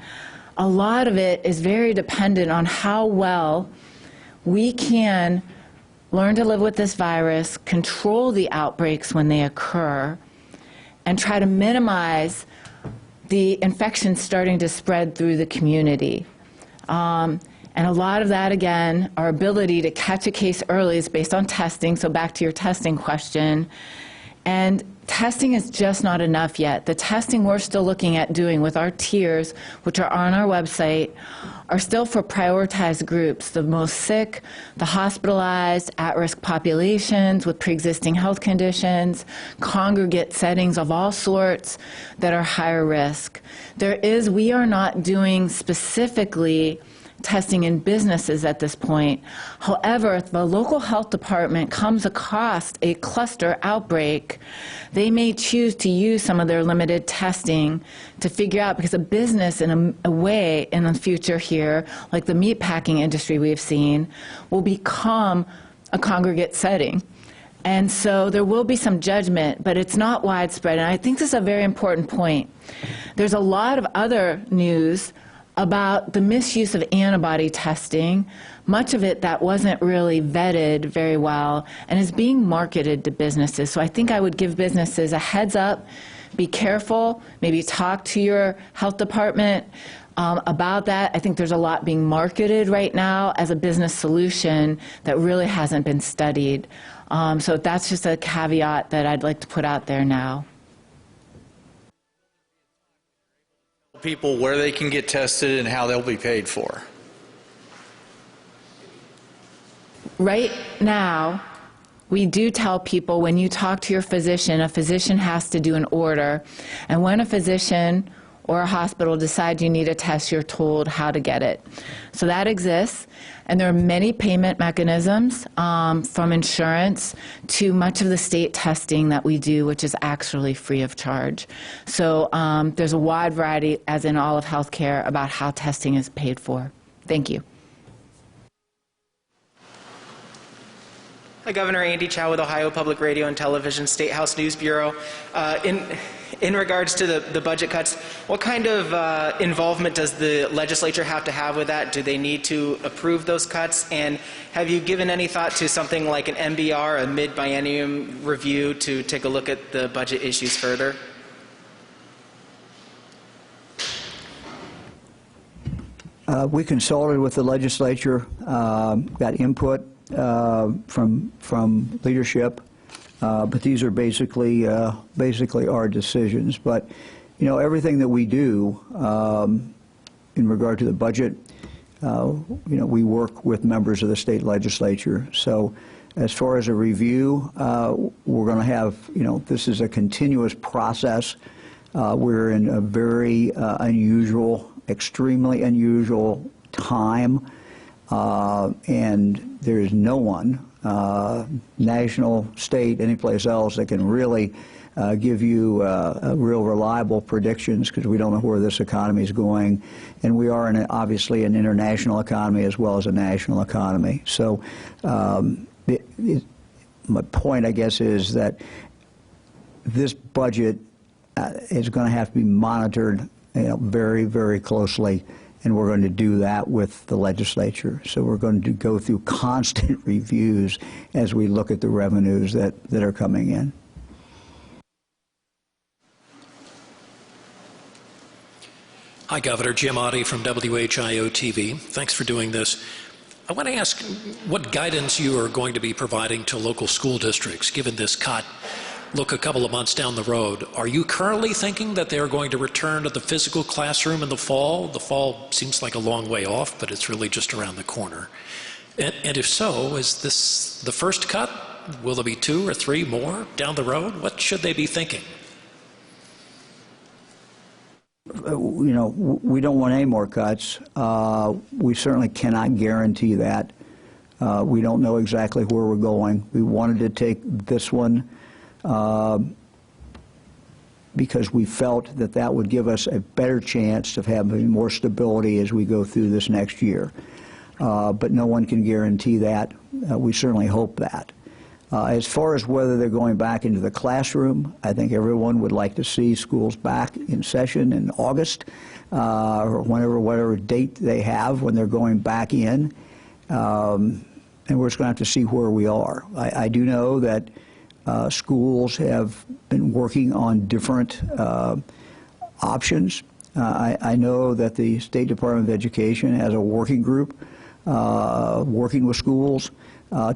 S5: a lot of it is very dependent on how well we can learn to live with this virus, control the outbreaks when they occur, and try to minimize the infection starting to spread through the community. And a lot of that, again, our ability to catch a case early is based on testing. So back to your testing question. And testing is just not enough yet. The testing we're still looking at doing with our tiers, which are on our website, are still for prioritized groups, the most sick, the hospitalized, at-risk populations with pre-existing health conditions, congregate settings of all sorts that are higher risk. We are not doing specifically testing in businesses at this point. However, if the local health department comes across a cluster outbreak, they may choose to use some of their limited testing to figure out, because a business in a way in the future here, like the meatpacking industry we've seen, will become a congregate setting. And so there will be some judgment, but it's not widespread. And I think this is a very important point. There's a lot of other news about the misuse of antibody testing, much of it that wasn't really vetted very well and is being marketed to businesses. So I think I would give businesses a heads up, be careful, maybe talk to your health department about that. I think there's a lot being marketed right now as a business solution that really hasn't been studied. So that's just a caveat that I'd like to put out there now.
S14: People where they can get tested and how they'll be paid for.
S5: right now, we do tell people when you talk to your physician, a physician has to do an order. And when a physician or a hospital decides you need a test, you're told how to get it. So that exists. And there are many payment mechanisms, from insurance to much of the state testing that we do, which is actually free of charge. So there's a wide variety, as in all of healthcare, about how testing is paid for. Thank you.
S15: Hi, Governor. Andy Chow with Ohio Public Radio and Television State House News Bureau. In regards to the budget cuts, what kind of involvement does the legislature have to have with that? Do they need to approve those cuts? And have you given any thought to something like an MBR, a mid-biennium review, to take a look at the budget issues further?
S3: We consulted with the legislature, got input from leadership, but these are basically our decisions. But you know, everything that we do in regard to the budget, you know, we work with members of the state legislature. So as far as a review, we're going to have, you know, this is a continuous process. We're in a very unusual, extremely unusual time, and there is no one, national, state, anyplace else, that can really give you real reliable predictions, because we don't know where this economy is going, and we are in obviously an international economy as well as a national economy. So my point, I guess, is that this budget is going to have to be monitored, you know, very, very closely, and we're going to do that with the legislature. So we're going to go through constant reviews as we look at the revenues that are coming in.
S16: Hi, Governor. Jim Oddie from WHIO-TV. Thanks for doing this. I want to ask what guidance you are going to be providing to local school districts, given this cut. Look a couple of months down the road. Are you currently thinking that they're going to return to the physical classroom in the fall? The fall seems like a long way off, but it's really just around the corner. And if so, is this the first cut? Will there be 2 or 3 more down the road? What should they be thinking?
S3: You know, we don't want any more cuts. We certainly cannot guarantee that. We don't know exactly where we're going. We wanted to take this one because we felt that that would give us a better chance of having more stability as we go through this next year. But no one can guarantee that. We certainly hope that. As far as whether they're going back into the classroom, I think everyone would like to see schools back in session in August, or whatever date they have when they're going back in. And we're just going to have to see where we are. I do know that schools have been working on different options. I know that the State Department of Education has a working group working with schools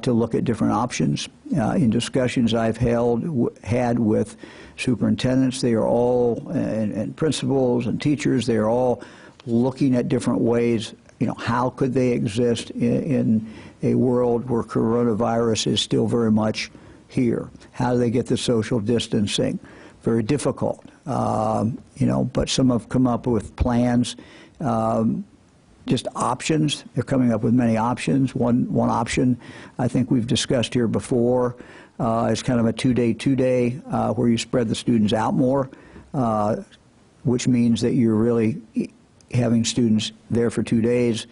S3: to look at different options. In discussions I've had with superintendents, they are all, and principals and teachers, they are all looking at different ways, you know, how could they exist in a world where coronavirus is still very much here? How do they get the social distancing? Very difficult, you know, but some have come up with plans, just options. They're coming up with many options. One option I think we've discussed here before is kind of a two-day, where you spread the students out more, which means that you're really having students there for 2 days,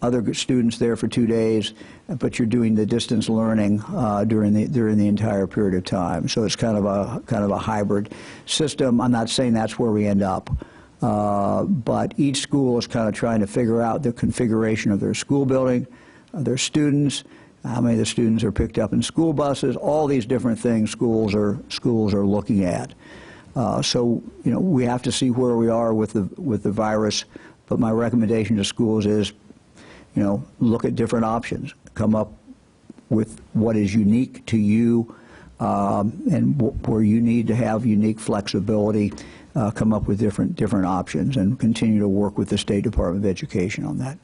S3: other students there for 2 days, but you're doing the distance learning during the entire period of time. So it's kind of a hybrid system. I'm not saying that's where we end up, but each school is kind of trying to figure out the configuration of their school building, their students, how many of the students are picked up in school buses. All these different things schools are looking at. So you know, we have to see where we are with the virus. But my recommendation to schools is, you know, look at different options, come up with what is unique to you, and where you need to have unique flexibility, come up with different options, and continue to work with the State Department of Education on that.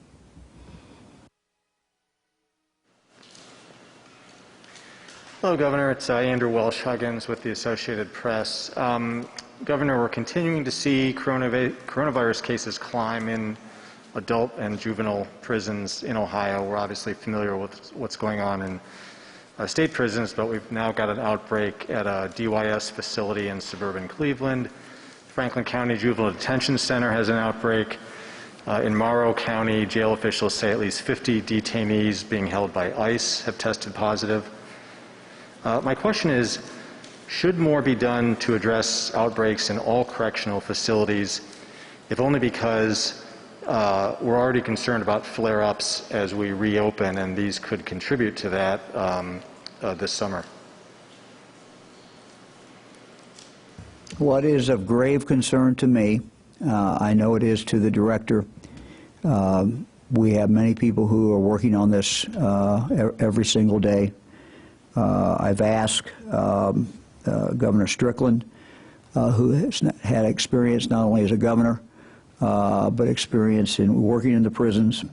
S17: Hello, Governor. It's Andrew Welsh-Huggins with the Associated Press. Governor, we're continuing to see coronavirus cases climb in adult and juvenile prisons in Ohio. We're obviously familiar with what's going on in state prisons, but we've now got an outbreak at a DYS facility in suburban Cleveland. Franklin County Juvenile Detention Center has an outbreak. In Morrow County, jail officials say at least 50 detainees being held by ICE have tested positive. My question is, should more be done to address outbreaks in all correctional facilities, if only because we're already concerned about flare-ups as we reopen, and these could contribute to that this summer?
S3: What is of grave concern to me, I know it is to the director. We have many people who are working on this every single day. I've asked Governor Strickland, who has had experience not only as a governor, but experience in working in the prisons,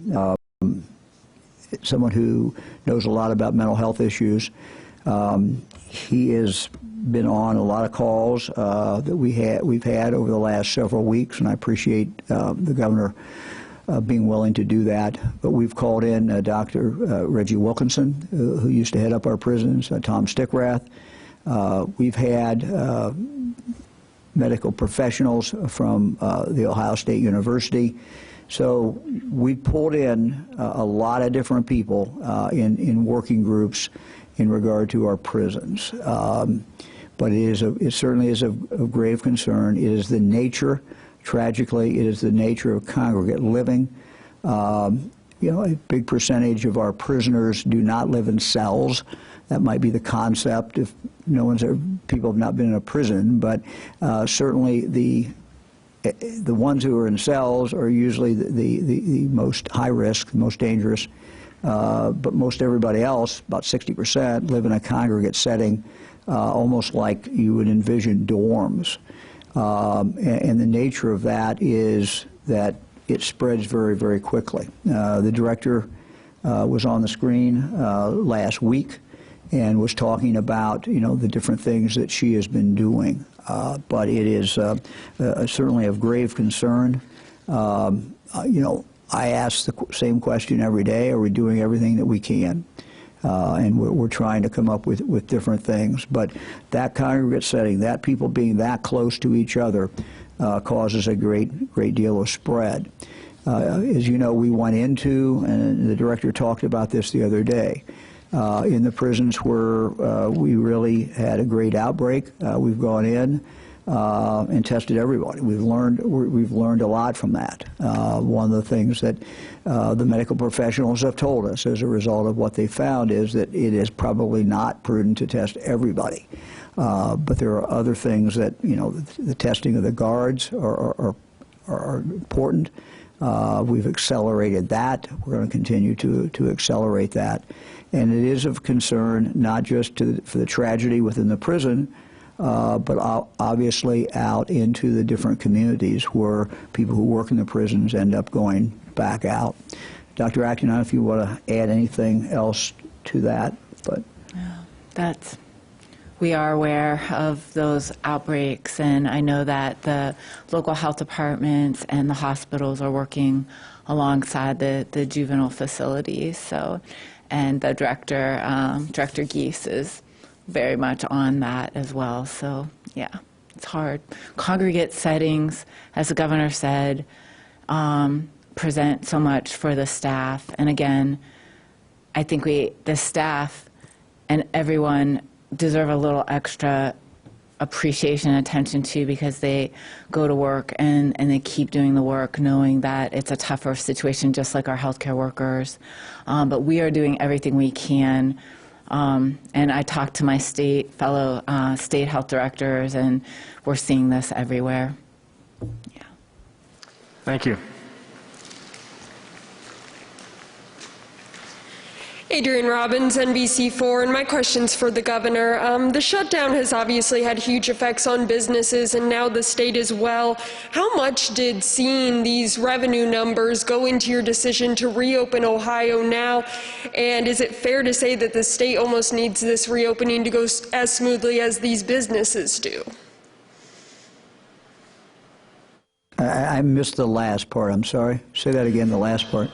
S3: someone who knows a lot about mental health issues. He has been on a lot of calls that we've had over the last several weeks, and I appreciate the governor being willing to do that. But we've called in Dr. Reggie Wilkinson, who used to head up our prisons, Tom Stickrath. We've had medical professionals from the Ohio State University. So we pulled in a lot of different people in working groups in regard to our prisons. But it certainly is of grave concern. It is the nature, tragically, it is the nature of congregate living. You know, a big percentage of our prisoners do not live in cells. That might be the concept if people have not been in a prison, but certainly the ones who are in cells are usually the most high risk, the most dangerous. But most everybody else, about 60%, live in a congregate setting, almost like you would envision dorms. And the nature of that is that it spreads very, very quickly. The director was on the screen last week and was talking about, the different things that she has been doing. But it is certainly of grave concern. I ask the same question every day: are we doing everything that we can? And we're trying to come up with different things. But that congregate setting, that people being that close to each other, causes a great deal of spread. As you know, we went into, and the director talked about this the other day, in the prisons where we really had a great outbreak. We've gone in and tested everybody. We've learned a lot from that. One of the things that the medical professionals have told us as a result of what they found is that it is probably not prudent to test everybody. But there are other things that, the testing of the guards are important. We've accelerated that. We're going to continue to accelerate that. And it is of concern not just for the tragedy within the prison, but obviously out into the different communities where people who work in the prisons end up going back out. Dr. Acton, I don't know if you want to add anything else to that, but
S5: we are aware of those outbreaks, and I know that the local health departments and the hospitals are working alongside the juvenile facilities. So, and the director, Director Geese, is very much on that as well. So, yeah, it's hard. Congregate settings, as the governor said, present so much for the staff. And again, I think the staff and everyone deserve a little extra appreciation and attention too, because they go to work and they keep doing the work knowing that it's a tougher situation, just like our healthcare workers. But we are doing everything we can. And I talked to my fellow state health directors, and we're seeing this everywhere. Yeah.
S17: Thank you.
S18: Adrienne Robbins, NBC4, and my question's for the governor. The shutdown has obviously had huge effects on businesses and now the state as well. How much did seeing these revenue numbers go into your decision to reopen Ohio now? And is it fair to say that the state almost needs this reopening to go as smoothly as these businesses do?
S3: I missed the last part. I'm sorry. Say that again, the last part.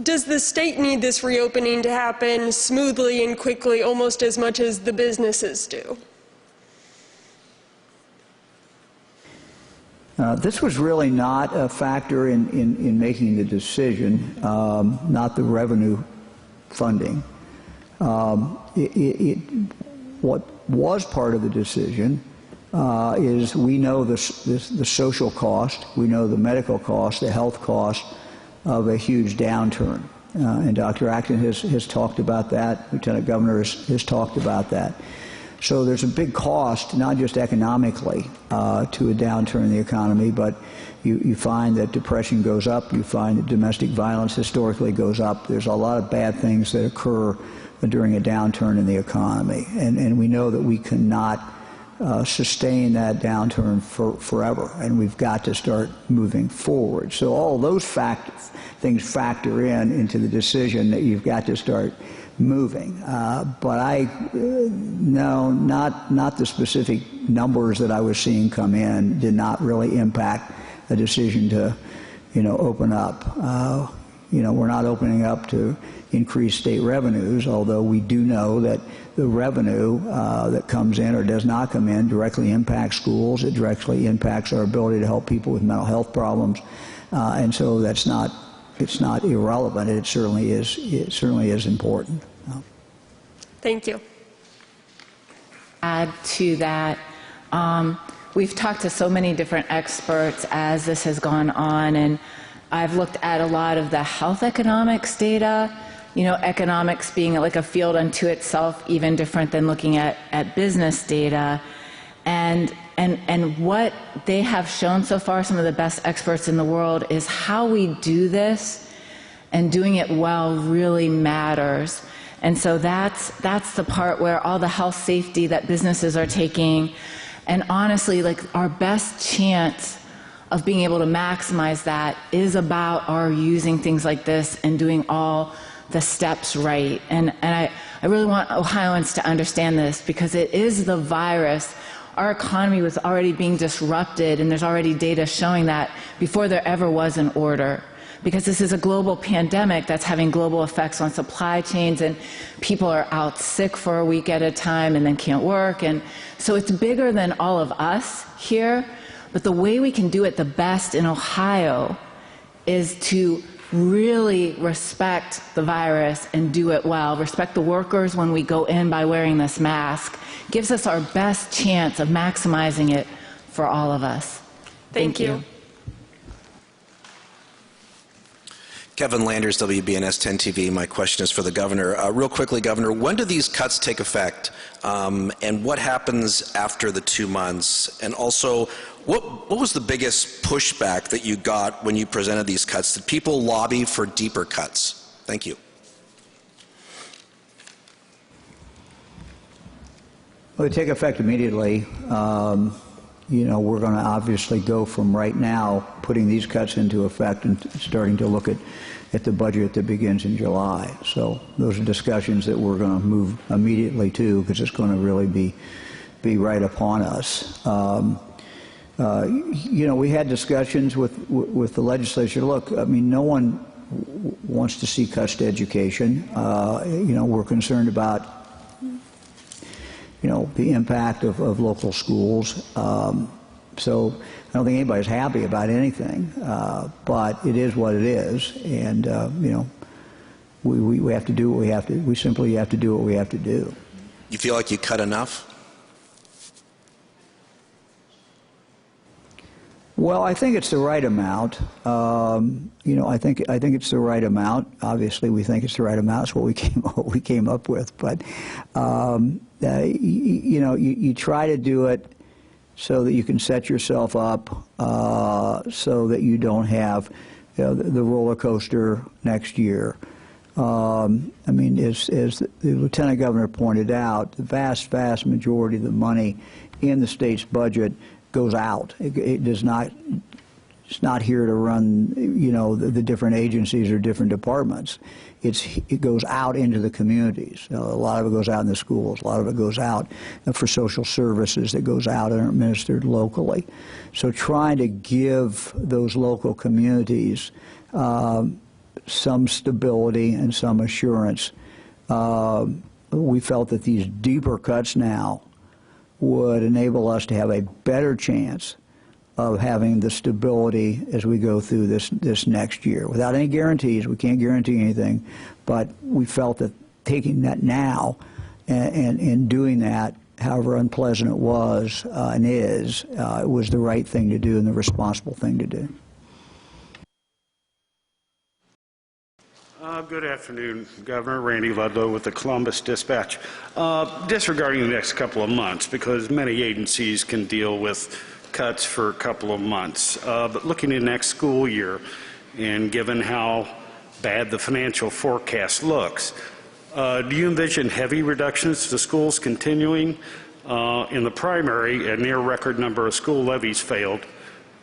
S18: Does the state need this reopening to happen smoothly and quickly almost as much as the businesses do?
S3: This was really not a factor in making the decision, not the revenue funding. What was part of the decision is we know the social cost, we know the medical cost, the health cost of a huge downturn. And Dr. Acton has talked about that. Lieutenant Governor has talked about that. So there's a big cost, not just economically, to a downturn in the economy, but you find that depression goes up, you find that domestic violence historically goes up. There's a lot of bad things that occur during a downturn in the economy. And we know that we cannot sustain that downturn forever, and we've got to start moving forward. So all those things factor into the decision that you've got to start moving. But no, not the specific numbers that I was seeing come in did not really impact a decision to, open up. We're not opening up to increase state revenues, although we do know that the revenue that comes in or does not come in directly impacts schools. It directly impacts our ability to help people with mental health problems, and so it's not irrelevant. It certainly is important.
S18: Thank you.
S5: Add to that, we've talked to so many different experts as this has gone on, and I've looked at a lot of the health economics data. Economics being like a field unto itself, even different than looking at business data. And what they have shown so far, some of the best experts in the world, is how we do this and doing it well really matters. And so that's the part where all the health safety that businesses are taking, and honestly, like our best chance of being able to maximize that is about our using things like this and doing all the steps right. And I really want Ohioans to understand this, because it is the virus. Our economy was already being disrupted, and there's already data showing that before there ever was an order. Because this is a global pandemic that's having global effects on supply chains, and people are out sick for a week at a time and then can't work. And so it's bigger than all of us here. But the way we can do it the best in Ohio is to really respect the virus and do it well. Respect the workers when we go in by wearing this mask. Gives us our best chance of maximizing it for all of us.
S18: Thank you.
S19: Kevin Landers, WBNS 10 TV. My question is for the governor. Real quickly, Governor, when do these cuts take effect? And what happens after the 2 months? And also, what was the biggest pushback that you got when you presented these cuts? Did people lobby for deeper cuts? Thank you.
S3: Well, they take effect immediately. We're going to obviously go from right now putting these cuts into effect and starting to look at the budget that begins in July. So those are discussions that we're going to move immediately to, because it's going to really be right upon us. We had discussions with the legislature. Look, I mean, no one wants to see cuts to education. We're concerned about the impact of local schools. So I don't think anybody's happy about anything, but it is what it is, and we have to do what we have to. We simply have to do what we have to do.
S19: You feel like you cut enough?
S3: Well, I think it's the right amount. I think it's the right amount. Obviously, we think it's the right amount. It's what we came up with. But you try to do it so that you can set yourself up so that you don't have the roller coaster next year. I mean, as the Lieutenant Governor pointed out, the vast majority of the money in the state's budget goes out. It does not. It's not here to run, you know, the different agencies or different departments. It goes out into the communities. A lot of it goes out in the schools. A lot of it goes out for social services that goes out and are administered locally. So trying to give those local communities some stability and some assurance. We felt that these deeper cuts now would enable us to have a better chance of having the stability as we go through this next year. Without any guarantees, we can't guarantee anything, but we felt that taking that now and doing that, however unpleasant it was and is, it was the right thing to do and the responsible thing to do.
S20: Good afternoon, Governor. Randy Ludlow with the Columbus Dispatch. Disregarding the next couple of months, because many agencies can deal with cuts for a couple of months, but looking at next school year, and given how bad the financial forecast looks, do you envision heavy reductions to schools continuing? In the primary, a near record number of school levies failed.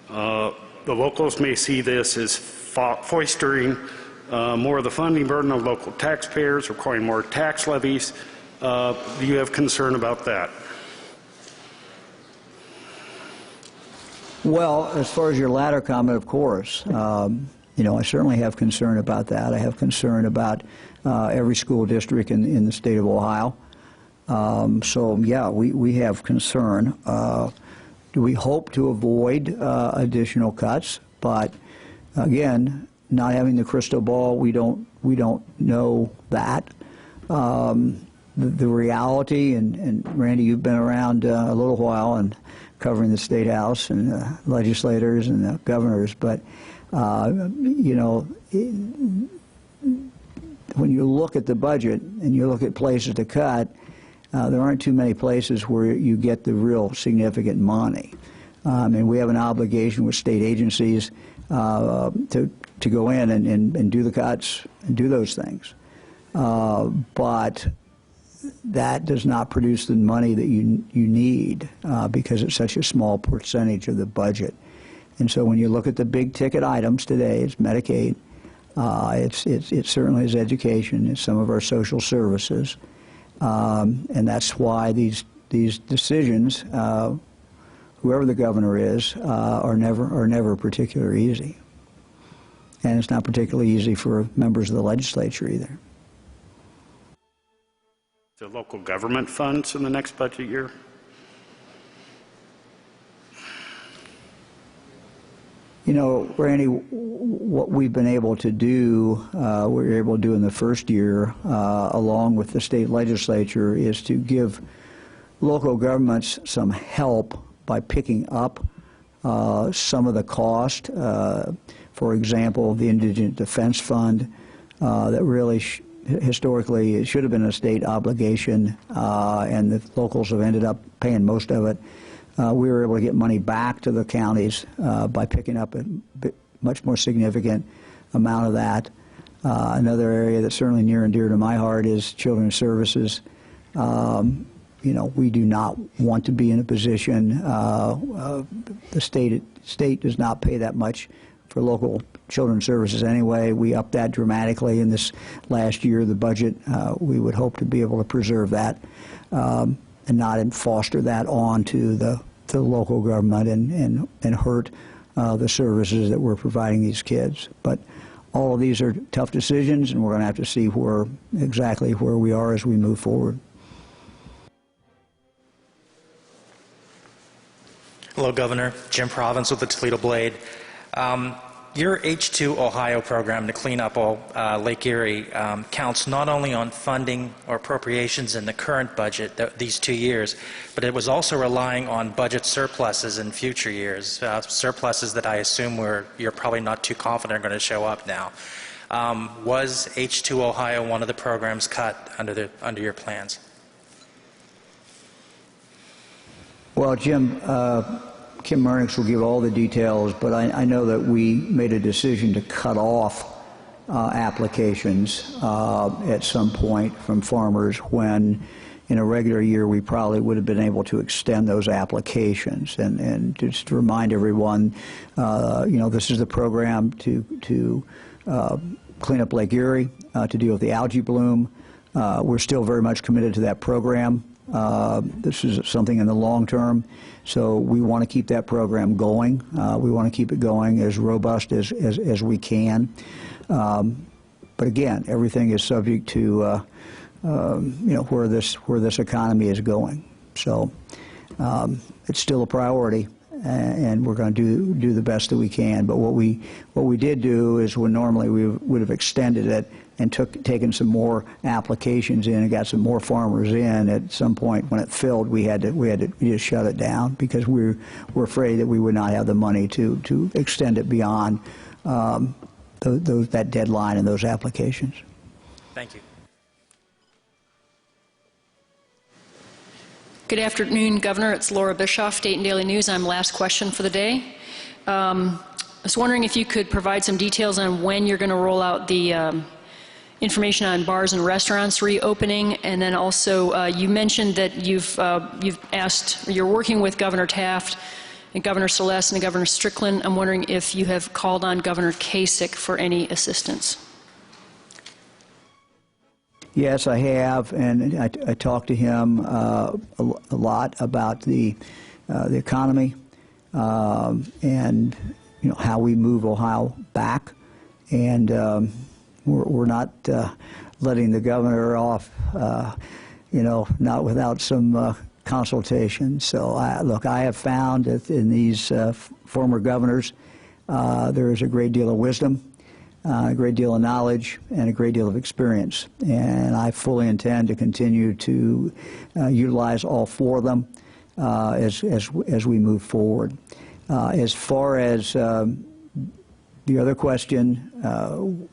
S20: The locals may see this as foistering more of the funding burden of local taxpayers, requiring more tax levies. Do you have concern about that?
S3: Well, as far as your latter comment, of course, you know, I certainly have concern about that. I have concern about every school district in the state of Ohio. So, yeah, we have concern. Do we hope to avoid additional cuts? But again, not having the crystal ball, we don't know that. The reality, and Randy, you've been around a little while and covering the State House and legislators and the governors, but you know, when you look at the budget and you look at places to cut, there aren't too many places where you get the real significant money. And we have an obligation with state agencies to go in and do the cuts and do those things. But that does not produce the money that you need because it's such a small percentage of the budget. And so when you look at the big ticket items today, it's Medicaid, it certainly is education, it's some of our social services, and that's why these decisions, whoever the governor is, are never particularly easy. And it's not particularly easy for members of the legislature either.
S20: The local government funds in the next budget year?
S3: You know, Randy, what we've been able to do, we were able to do in the first year, along with the state legislature, is to give local governments some help by picking up some of the cost. For example, the Indigent Defense Fund, that really historically it should have been a state obligation, and the locals have ended up paying most of it. We were able to get money back to the counties by picking up a much more significant amount of that. Another area that's certainly near and dear to my heart is children's services. You know, we do not want to be in a position, the state does not pay that much for local children's services anyway. We upped that dramatically in this last year, the budget. We would hope to be able to preserve that and not foster that on to the local government and hurt the services that we're providing these kids. But all of these are tough decisions, and we're going to have to see exactly where we are as we move forward.
S21: Hello, Governor. Jim Province with the Toledo Blade. Your H2 Ohio program to clean up Lake Erie counts not only on funding or appropriations in the current budget, these 2 years, but it was also relying on budget surpluses in future years, surpluses that I assume you're probably not too confident are going to show up now. Was H2 Ohio one of the programs cut under your plans?
S3: Well, Jim, Kim Murnix will give all the details, but I know that we made a decision to cut off applications at some point from farmers when in a regular year we probably would have been able to extend those applications. And just to remind everyone, this is the program to clean up Lake Erie, to deal with the algae bloom. We're still very much committed to that program. This is something in the long term, so we want to keep that program going. We want to keep it going as robust as we can. But again, everything is subject to where this economy is going. So it's still a priority, and we're going to do the best that we can. But what we did do is when normally we would have extended it and taken some more applications in and got some more farmers in. At some point when it filled, we had to just shut it down because we're afraid that we would not have the money to extend it beyond that deadline and those applications.
S21: Thank you.
S6: Good afternoon, Governor. It's Laura Bischoff, Dayton Daily News. I'm last question for the day. I was wondering if you could provide some details on when you're going to roll out the information on bars and restaurants reopening, and then also you mentioned that you're working with Governor Taft and Governor Celeste and Governor Strickland. I'm wondering if you have called on Governor Kasich for any assistance.
S3: Yes, I have, and I talked to him a lot about the economy and how we move Ohio back, and we're not letting the governor off, not without some consultation. So I have found that in these former governors, there is a great deal of wisdom, a great deal of knowledge, and a great deal of experience. And I fully intend to continue to utilize all four of them as we move forward. As far as the other question,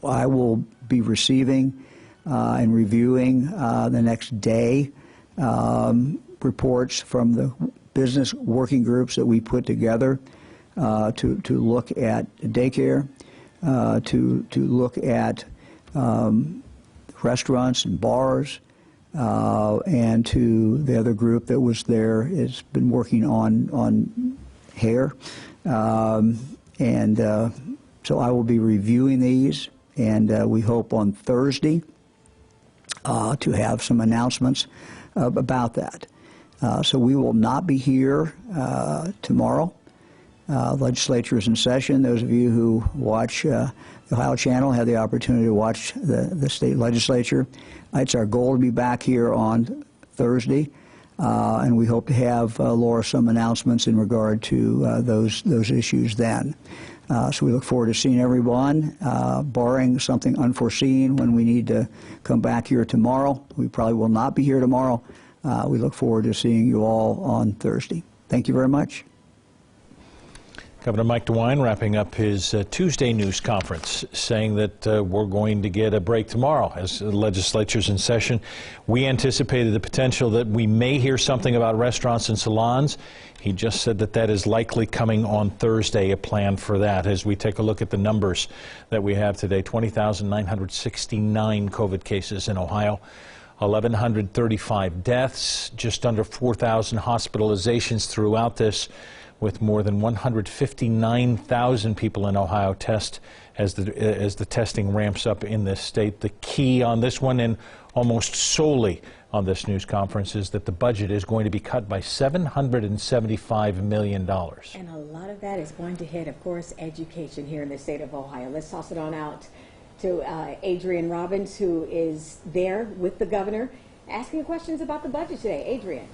S3: I will be receiving and reviewing the next day reports from the business working groups that we put together to look at daycare, to look at restaurants and bars, and to the other group that was there has been working on hair. So I will be reviewing these, and we hope on Thursday to have some announcements about that. So we will not be here tomorrow. Legislature is in session. Those of you who watch the Ohio Channel have the opportunity to watch the state legislature. It's our goal to be back here on Thursday, and we hope to have, Laura, some announcements in regard to those issues then. So we look forward to seeing everyone, barring something unforeseen when we need to come back here tomorrow. We probably will not be here tomorrow. We look forward to seeing you all on Thursday. Thank you very much.
S2: Governor Mike DeWine wrapping up his Tuesday news conference, saying that we're going to get a break tomorrow as the legislature's in session. We anticipated the potential that we may hear something about restaurants and salons. He just said that that is likely coming on Thursday, a plan for that. As we take a look at the numbers that we have today, 20,969 COVID cases in Ohio, 1,135 deaths, just under 4,000 hospitalizations throughout this, with more than 159,000 people in Ohio test as the testing ramps up in this state. The key on this one, and almost solely on this news conference, is that the budget is going to be cut by $775 million.
S1: And a lot of that is going to hit, of course, education here in the state of Ohio. Let's toss it on out to Adrian Robbins, who is there with the governor, asking questions about the budget today. Adrian.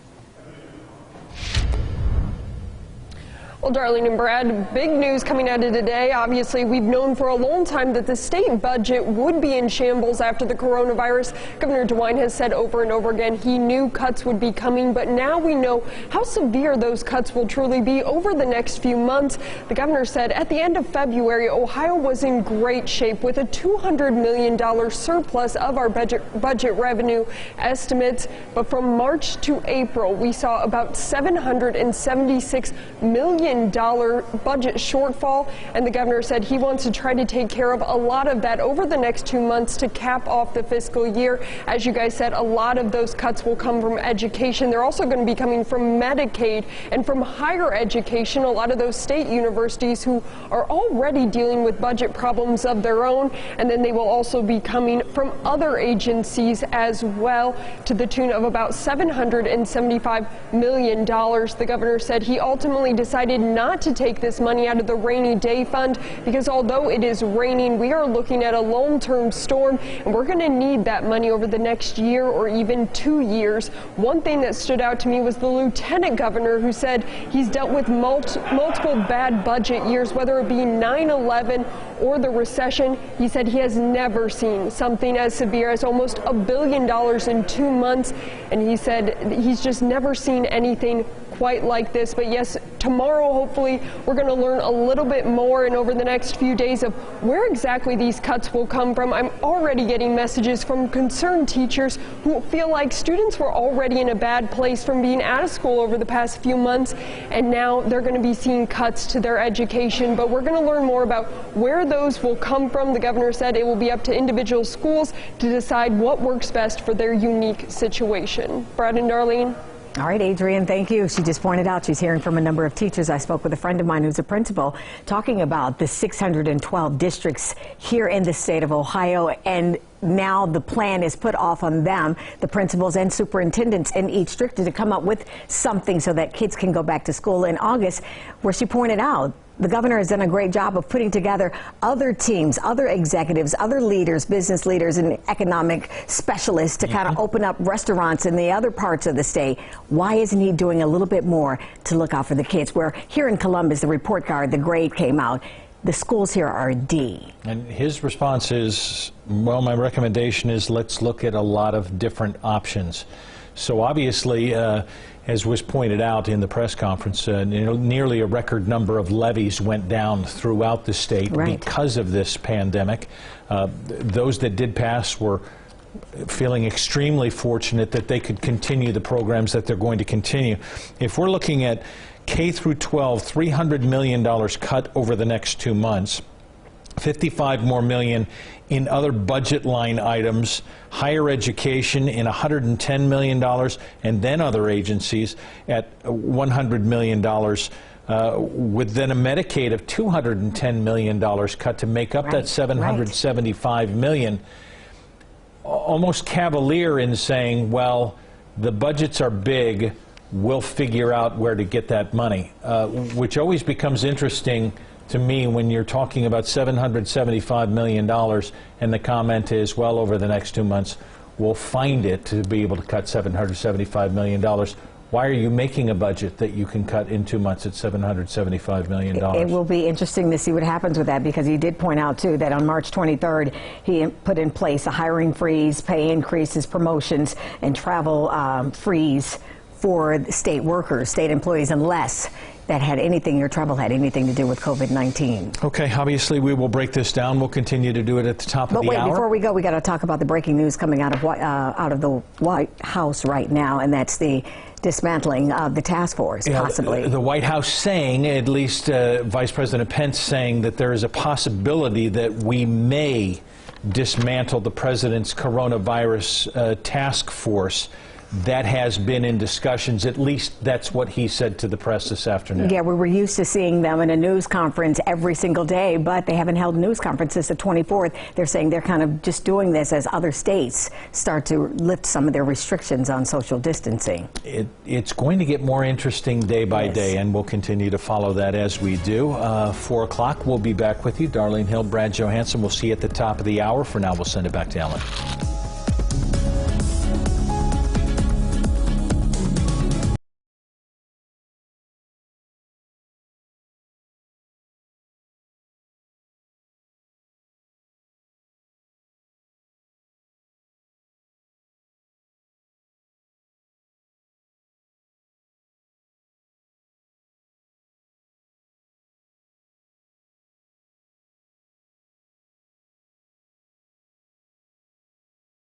S18: Well, Darlene and Brad, big news coming out of today. Obviously, we've known for a long time that the state budget would be in shambles after the coronavirus. Governor DeWine has said over and over again he knew cuts would be coming, but now we know how severe those cuts will truly be over the next few months. The governor said at the end of February, Ohio was in great shape with a $200 million surplus of our budget revenue estimates. But from March to April, we saw about $776 million billion budget shortfall, and the governor said he wants to try to take care of a lot of that over the next 2 months to cap off the fiscal year. As you guys said, a lot of those cuts will come from education. They're also going to be coming from Medicaid and from higher education. A lot of those state universities who are already dealing with budget problems of their own, and then they will also be coming from other agencies as well, to the tune of about $775 million. The governor said he ultimately decided not to take this money out of the rainy day fund because although it is raining, we are looking at a long-term storm, and we're going to need that money over the next year or even 2 years. One thing that stood out to me was the lieutenant governor, who said he's dealt with multiple bad budget years, whether it be 9/11 or the recession. He said he has never seen something as severe as almost $1 billion in 2 months, and he said he's just never seen anything quite like this. But yes, tomorrow hopefully we're going to learn a little bit more, and over the next few days, of where exactly these cuts will come from. I'm already getting messages from concerned teachers who feel like students were already in a bad place from being out of school over the past few months, and now they're going to be seeing cuts to their education. But we're going to learn more about where those will come from. The governor said it will be up to individual schools to decide what works best for their unique situation. Brad and Darlene.
S1: All right, Adrienne, thank you. She just pointed out she's hearing from a number of teachers. I spoke with a friend of mine who's a principal talking about the 612 districts here in the state of Ohio, and now the plan is put off on them, the principals and superintendents in each district, to come up with something so that kids can go back to school in August, where she pointed out the governor has done a great job of putting together other teams, other executives, other leaders, business leaders, and economic specialists to kind of open up restaurants in the other parts of the state. Why isn't he doing a little bit more to look out for the kids? Where here in Columbus, the report card, the grade came out. The schools here are a D.
S2: And his response is, well, my recommendation is let's look at a lot of different options. So obviously, as was pointed out in the press conference, nearly a record number of levies went down throughout the state because of this pandemic. Those that did pass were feeling extremely fortunate that they could continue the programs that they're going to continue. If we're looking at K through 12, $300 million cut over the next 2 months, $55 more million in other budget line items, higher education in $110 million, and then other agencies at $100 million, with then a Medicaid of $210 million cut to make up that $775 million. Almost cavalier in saying, well, the budgets are big, we'll figure out where to get that money, which always becomes interesting to me when you're talking about $775 million and the comment is, well, over the next 2 months, we'll find it to be able to cut $775 million. Why are you making a budget that you can cut in 2 months at $775 million?
S1: It will be interesting to see what happens with that, because he did point out, too, that on March 23rd, he put in place a hiring freeze, pay increases, promotions, and travel freeze for state workers, state employees, unless that had anything, your trouble had anything to do with COVID-19.
S2: Okay, obviously we will break this down. We'll continue to do it at the top of the hour.
S1: But wait, before we go, we got to talk about the breaking news coming out of the White House right now, and that's the dismantling of the task force, possibly.
S2: The White House saying, at least Vice President Pence saying, that there is a possibility that we may dismantle the president's coronavirus task force. That has been in discussions. At least that's what he said to the press this afternoon.
S1: Yeah, we were used to seeing them in a news conference every single day, but they haven't held news conferences the 24th. They're saying they're kind of just doing this as other states start to lift some of their restrictions on social distancing.
S2: It's going to get more interesting day by day, and we'll continue to follow that as we do. 4 o'clock, we'll be back with you. Darlene Hill, Brad Johansson. We'll see you at the top of the hour. For now, we'll send it back to Ellen.